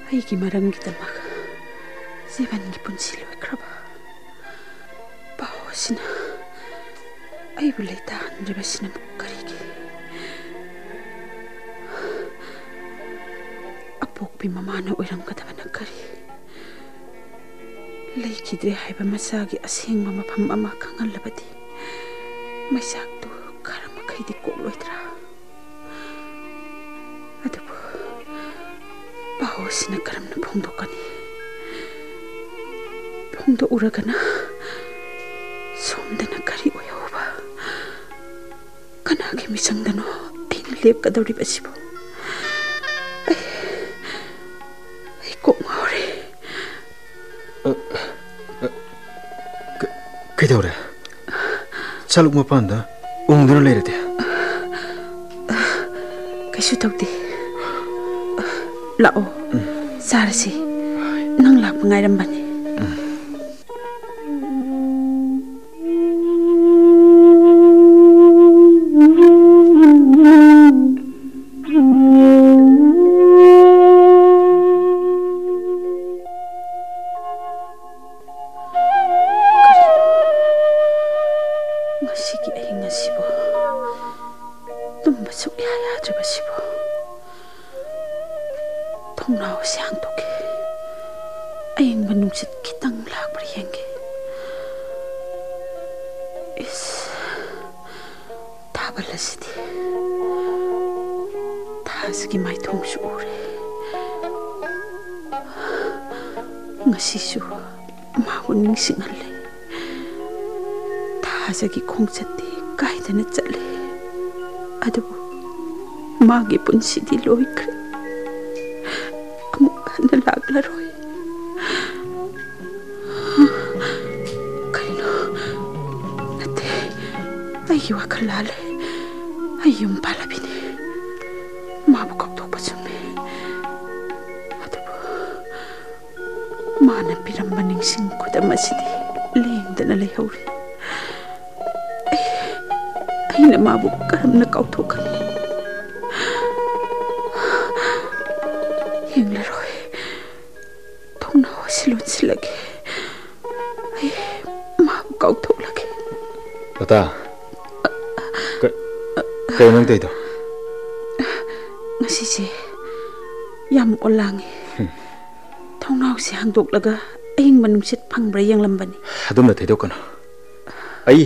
ꯑꯩꯒꯤ ꯃꯔꯝꯒꯤꯗꯃꯛ ꯖꯤꯕꯟꯒꯤ ꯄꯨꯟꯁꯤ ꯂꯣꯏꯈ꯭ꯔꯕ ꯄꯥꯎ ꯑꯁꯤꯅ ꯑꯩꯕꯨ ꯂꯩꯇꯥꯍꯟꯗ꯭ꯔꯤꯕꯁꯤꯅ ꯀꯔꯤꯒꯤ ꯑꯄꯣꯛꯄꯤ ꯃꯃꯥꯅ ꯑꯣꯏꯔꯝꯒꯗꯕꯅ ꯀꯔꯤ ꯂꯩꯈꯤꯗ꯭ꯔꯦ ꯍꯥꯏꯕ ꯃꯆꯥꯒꯤ ꯑꯁꯦꯡꯕ ꯃꯐꯝ ꯑꯃ ꯈꯪꯍꯜꯂꯕꯗꯤ ꯃꯩꯁꯥꯛꯇꯨ ꯈꯔ ꯃꯈꯩꯗꯤ ꯀꯣꯛꯂꯣꯏꯗ꯭ꯔꯥ ꯑꯗꯨꯕꯨ ꯄꯥꯎ ꯑꯁꯤꯅ ꯀꯔꯝꯅ ꯐꯣꯡꯗꯣꯛꯀꯅꯤ ꯐꯣꯡꯗꯣꯛꯎꯔꯒꯅ ꯁꯣꯝꯗꯅ ꯀꯔꯤ ꯑꯣꯏꯍꯧꯕ ꯀꯅꯥꯒꯤ ꯃꯤꯆꯪꯗꯅꯣ ꯑꯩꯅ ꯂꯦꯞꯀꯗꯧꯔꯤꯕꯁꯤꯕꯨ ꯑꯩ ꯀꯣꯛ ꯉꯥꯎꯔꯦ ꯀꯩꯗꯧꯔꯦ ꯆꯥꯂꯨꯛ ꯃꯄꯥꯟꯗ ꯎꯪꯗꯨꯅ ꯂꯩꯔꯗꯤ ꯀꯩꯁꯨ ꯇꯧꯗꯦ ꯂꯥꯛꯑꯣ ꯆꯥꯔꯁꯤ ꯅꯪ ꯂꯥꯛꯄ ꯉꯥꯏꯔꯝꯕꯅꯤ ꯉꯁꯤꯒꯤ ꯑꯍꯤꯡ ꯑꯁꯤꯕꯨ ꯇꯨꯝꯕ ꯁꯨꯛꯌꯥ ꯌꯥꯗ꯭ꯔꯤꯕꯁꯤꯕꯨ ꯊꯣꯡꯅꯥꯎ ꯑꯁꯤ ꯍꯥꯡꯗꯣꯛꯀꯦ ꯑꯌꯤꯡꯕ ꯅꯨꯡꯁꯤꯠ ꯈꯤꯇꯪ ꯂꯥꯛꯄ꯭ꯔꯥ ꯌꯦꯡꯒꯦ ꯏꯁ ꯊꯥꯕꯜ ꯑꯁꯤꯗꯤ ꯊꯥꯁꯤꯒꯤ ꯃꯥꯏꯊꯣꯡꯁꯨ ꯎꯔꯦ ꯉꯁꯤꯁꯨ ꯃꯥꯕꯨ ꯅꯤꯡꯁꯤꯡꯍꯜꯂꯦ ꯊꯥꯖꯒꯤ ꯈꯣꯡꯆꯠꯇꯤ ꯀꯥꯏꯗꯅ ꯆꯠꯂꯦ ꯑꯗꯨꯕꯨ ꯃꯥꯒꯤ ꯄꯨꯟꯁꯤꯗꯤ ꯂꯣꯏꯈ꯭ꯔꯦ ꯑꯃꯨꯛ ꯍꯟꯅ ꯂꯥꯛꯂꯔꯣꯏ ꯀꯩꯅꯣ ꯅꯠꯇꯦ ꯑꯩꯒꯤ ꯋꯥꯈꯜ ꯂꯥꯜꯂꯦ ꯑꯩ ꯌꯨꯝ ꯄꯥꯜꯂꯕꯤꯅꯦ ꯃꯥꯕꯨ ꯀꯥꯎꯊꯣꯛꯄ ꯆꯨꯝꯃꯦ ꯑꯗꯨꯕꯨ ꯃꯥꯅ ꯄꯤꯔꯝꯕ ꯅꯤꯡꯁꯤꯡ ꯈꯨꯗꯝ ꯑꯁꯤꯗꯤ ꯂꯦꯡꯗꯅ ꯂꯩꯍꯧꯔꯤ ꯑꯩꯅ ꯃꯥꯕꯨ ꯀꯔꯝꯅ ꯀꯥꯎꯊꯣꯛꯀꯅꯤ ꯌꯦꯡꯂꯔꯣꯏ ꯊꯣꯡꯅꯥꯎ ꯑꯁꯤ ꯂꯣꯟꯁꯤꯜꯂꯒꯦ ꯑꯩ ꯃꯥꯕꯨ ꯀꯥꯎꯊꯣꯛꯂꯒꯦ ꯂꯇꯥ ꯀꯩ ꯅꯪ ꯇꯧꯔꯤꯗꯣ ꯉꯁꯤꯁꯦ ꯌꯥꯝ ꯑꯣꯜꯂꯥꯡꯉꯦ ꯊꯣꯡꯅꯥꯎꯁꯤ ꯍꯥꯡꯗꯣꯛꯂꯒ ꯑꯌꯤꯡꯕ ꯅꯨꯡꯁꯤꯠ ꯐꯪꯕ꯭ꯔꯥ ꯌꯦꯡꯂꯝꯕꯅꯤ ꯑꯗꯨꯝꯅ ꯊꯩꯗꯣꯛꯀꯅꯨ ꯑꯩ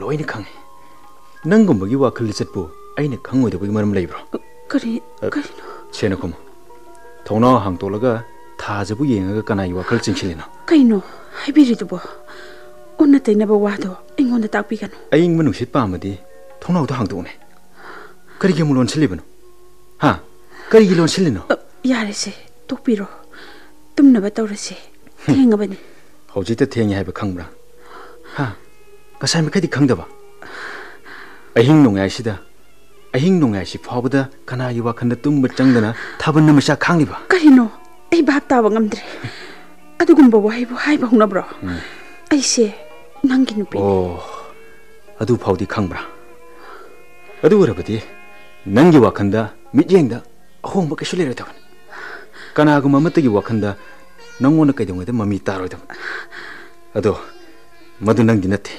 ꯂꯣꯏꯅ ꯈꯪꯉꯦ ꯅꯪꯒꯨꯝꯕꯒꯤ ꯋꯥꯈꯜ ꯂꯤꯆꯠꯄꯨ ꯑꯩꯅ ꯈꯪꯉꯣꯏꯗꯕꯒꯤ ꯃꯔꯝ ꯂꯩꯕ꯭ꯔꯣ ꯀꯔꯤꯅꯣ ꯁꯦꯅ ꯈꯨꯝꯃꯨ ꯊꯣꯡꯅꯥꯎ ꯍꯥꯡꯇꯣꯛꯂꯒ ꯊꯥꯖꯕꯨ ꯌꯦꯡꯉꯒ ꯀꯅꯥꯒꯤ ꯋꯥꯈꯜ ꯆꯤꯡꯁꯤꯜꯂꯤꯅꯣ ꯀꯩꯅꯣ ꯍꯥꯏꯕꯤꯔꯤꯗꯨꯕꯣ ꯑꯣꯟꯅ ꯇꯩꯅꯕ ꯋꯥꯗꯣ ꯑꯩꯉꯣꯟꯗ ꯇꯥꯛꯄꯤꯒꯅꯨ ꯑꯌꯤꯡꯕ ꯅꯨꯡꯁꯤꯠ ꯄꯥꯝꯃꯗꯤ ꯊꯣꯡꯅꯥꯎꯗꯣ ꯍꯥꯡꯗꯣꯛꯎꯅꯦ ꯀꯔꯤꯒꯤ ꯑꯃꯨꯛ ꯂꯣꯟꯁꯤꯜꯂꯤꯕꯅꯣ ꯍꯥ ꯀꯔꯤꯒꯤ ꯂꯣꯟꯁꯤꯜꯂꯤꯅꯣ ꯌꯥꯔꯦꯁꯦ ꯇꯣꯛꯄꯤꯔꯣ ꯇꯨꯝꯅꯕ ꯇꯧꯔꯁꯦ ꯊꯦꯡꯉꯕꯅꯤ ꯍꯧꯖꯤꯛꯇ ꯊꯦꯡꯉꯦ ꯍꯥꯏꯕ ꯈꯪꯕ꯭ꯔꯥ ꯍꯥ ꯉꯁꯥꯏ ꯃꯈꯩꯗꯤ ꯈꯪꯗꯕ ꯑꯍꯤꯡ ꯅꯣꯡꯌꯥꯏꯁꯤ ꯐꯥꯎꯕꯗ ꯀꯅꯥꯒꯤ ꯋꯥꯈꯜꯗ ꯇꯨꯝꯕ ꯆꯪꯗꯅ ꯊꯥꯕꯜ ꯃꯩꯁꯥ ꯈꯥꯡꯂꯤꯕ ꯀꯔꯤꯅꯣ ꯑꯩ ꯚꯥꯞ ꯇꯥꯕ ꯉꯝꯗ꯭ꯔꯦ ꯑꯗꯨꯒꯨꯝꯕ ꯋꯥꯍꯩꯕꯨ ꯍꯥꯏꯕ ꯍꯧꯅꯕ꯭ꯔꯣ ꯑꯩꯁꯦ ꯅꯪꯒꯤ ꯅꯨꯄꯤꯅꯤ ꯑꯣ ꯑꯗꯨ ꯐꯥꯎꯗꯤ ꯈꯪꯕ꯭ꯔꯥ ꯑꯗꯨ ꯑꯣꯏꯔꯕꯗꯤ ꯅꯪꯒꯤ ꯋꯥꯈꯜꯗ ꯃꯤꯠꯌꯦꯡꯗ ꯑꯍꯣꯡꯕ ꯀꯩꯁꯨ ꯂꯩꯔꯣꯏꯗꯕꯅꯤ ꯀꯅꯥꯒꯨꯝꯕ ꯑꯃꯠꯇꯒꯤ ꯋꯥꯈꯜꯗ ꯅꯪꯉꯣꯟꯗ ꯀꯩꯗꯧꯉꯩꯗ ꯃꯃꯤ ꯇꯥꯔꯣꯏꯗꯕꯅꯤ ꯑꯗꯣ ꯃꯗꯨ ꯅꯪꯗꯤ ꯅꯠꯇꯦ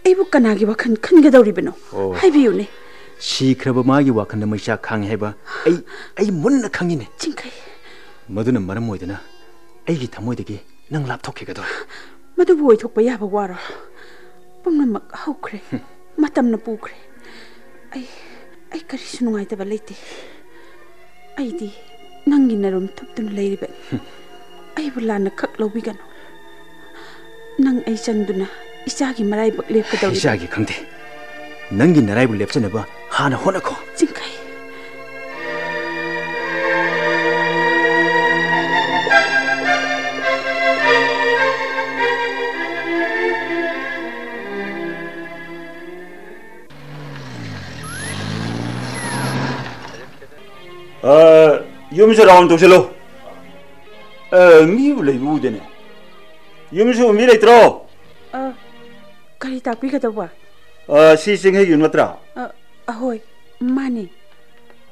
ꯑꯩꯕꯨ ꯀꯅꯥꯒꯤ ꯋꯥꯈꯜ ꯈꯟꯒꯗꯧꯔꯤꯕꯅꯣ ꯍꯥꯏꯕꯤꯌꯨꯅꯦ 시크라바 마기 와칸다 마이샤 강해봐 에이 문나 강이네 징카이 머두는 말은 뭐이드나 에이기 타모이드기 능 랍토케가도 머두 보이 톡바 야바 와라 뽕나 막 하우크레 마탐나 뿌크레 아이 카리수 누가이다바 레이티 아이디 낭기 나름 톱드는 레이리베 아이부 라나 칵 로비가노 낭 아이 장두나 이샤기 마라이박 랩가더리 이샤기 강대 낭기 나라이부 랩잖아봐 하나 호나코 징카이 yumse raun tokselo mi bulai budene yumse mi leitro kari takpi ka dawa si singhe yun matra ahoy mani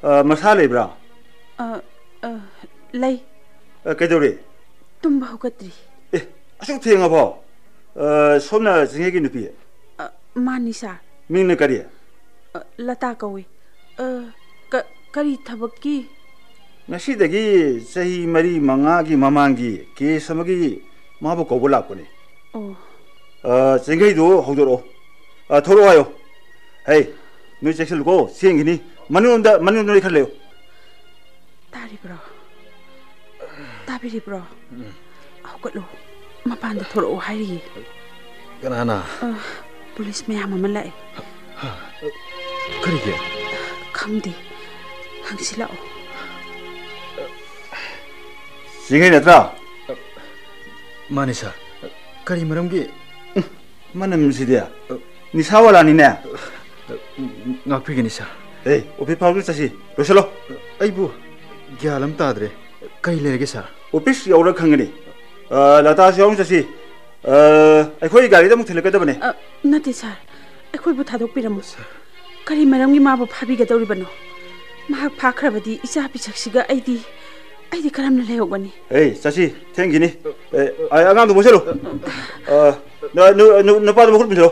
masa lebra lay kedore tumba hugatri asuk thenga pho somna singhe gi nupi mani sa mingna kari lata kawi kari thabaki ngasi dagi sahi mari manga gi mamangi ke samagi mabu ko bola ko ne singhe do hodoro thoro ayo hey nu cheksel ko singini manunda khaleo tari bro tabiri bro awkalo mapanda thoro hairi kanana police mayam ama lai kari ge khangdi hangsila singhe natra mani sa kari maram gi manam sidia ni sawala ni ne ngakpi gi ni sa hey opi paul sa si roselo aibu gyalam tadre kai lerege sa office yaura khangani lata siong sa si akhoi gari da muk thilaka da bane nati sir akhoi bu thadok piramu kari maramgi mabu phabi ga dawri bano mahak phakhrabadi icha pichaksiga aidi karamna lehogani hey sasi thank you ni agam du boselo no pa do khul biselo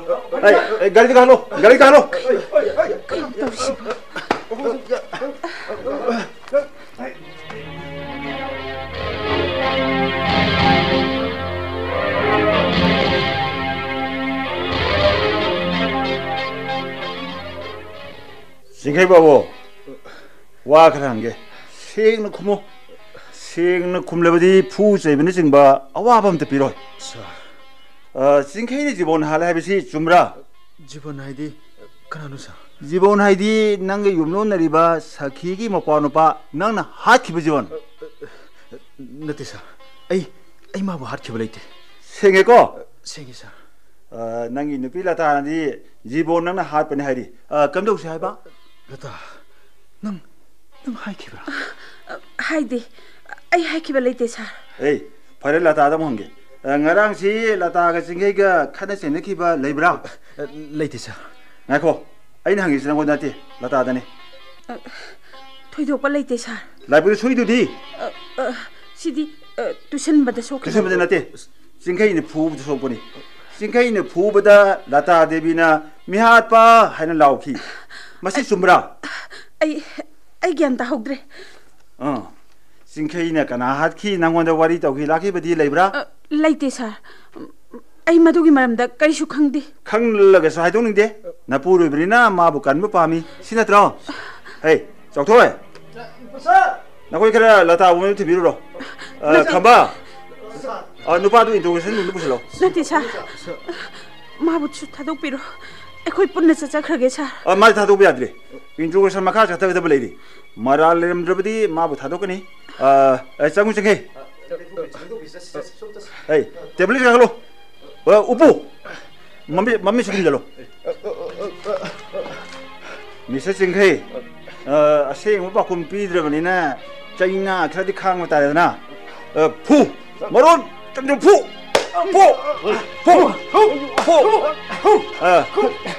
ay gari ka halo Singhe babo wa kharange singna kumlebadi pu jebini jingba awabam te piroi singhe ni jibon hala habisi jumra jibon haidi kananu sa jibon haidi nang yumno nariba sakhi gi mapano pa nang na hat khiba jibon nati sa ai ma bu hat khiba leite singhe ko singhe sa nang inu pila ta ni jibon nang na hat pani haidi kamdo sa ba lata nang hai khibra hai de ai hai khiba leite sa ei phare lata da mongge ngarang si lata ga singhe ga khana se ne khiba leibra leite sa ngakho aina hangi sina ngona ti lata da ne thoidok pa leite sa laibu sui du di sidi tuition bada sok tuition bada nate singhe ni phu bu sok boni singhe ni phu bada lata devi na mihat pa haina lauki masih sumra ai gyan ta hogdre singhe ina kana hat ki nangonda wari tawki laki badi leibra leite sa ai madugi maramda karisu khangdi khanglaga sa haidong ningde na puru brina ma bu kan bu pami sinatra hey chokthoi pasa na koi kara lata bu me thibiru ro khamba nupa du introduction nu busilo nati sa ma bu chu thadok piro akhoi punna cha khrage sa ma thadok bi adre introduction makha cha thada baleiri mara lem drabdi ma bu thadok ni changu changhe hey tablet ka lo upu mami sugin jalo misa changhe aseng ba kum pi drabani na chaina khadi khang ta na phu maron chamjo phu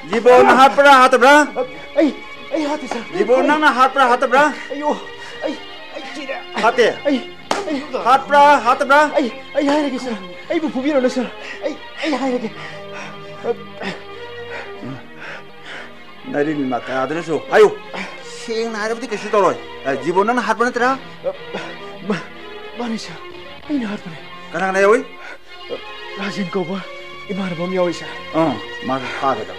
Jibon hatbra ai hati sa Jibon nang na hatbra ayo ai chira hate hatbra ai hai lagi sa ai bu phubiro na sa ai hai lagi nari ni mata adre so ayo sing na rabdi kesu toroi jibon nang hatbra na tera mani sa ai na hatbra kanang na yoi Rajen ko ba imar bom yawi sa ma ha ga da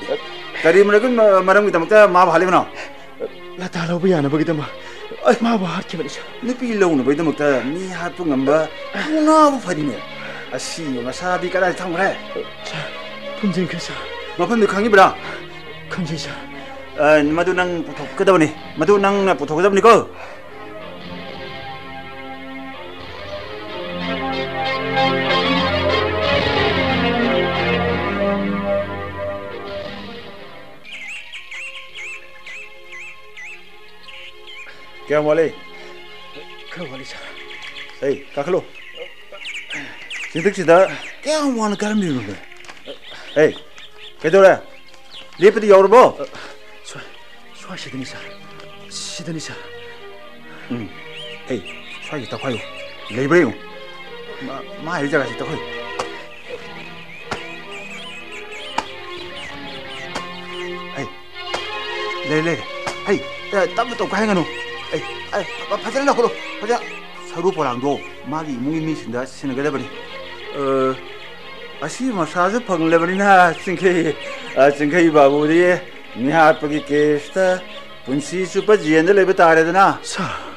kari maragun maram gi tamta ma bhali bana lata lo bi ana bagi tama ai ma ba har khibani sa ni pi lo no bai tamta ni ha tu ngamba na bu phari ne asi ma sa di kara thang re sa punjin khasa ma phan ni khangi bra khangji sa madu nang puthok ka dawni madu nang na puthok ka dawni ko क्या बोले खर वाली सा 에이, 가클로. 진득시다. 그냥 뭐하는 가람이는 에이, 걔들아. 리프트 열어봐. 수아 시드니 사 에이, 쏴기 딱 봐요. 레이브레용. 마 일자가 있다 거기. 에이, 레. 에이, 야, 땀도 또 가행하노. 에이, 파자나 걸어. 파자. 서로 보랑도 마기 무이미신다 신을 그래버리. 아시 뭐 사서 펑레버리나 싱케이 바보리 니하트기 케스타 분시 슈퍼 지엔들 레베 따레드나. 사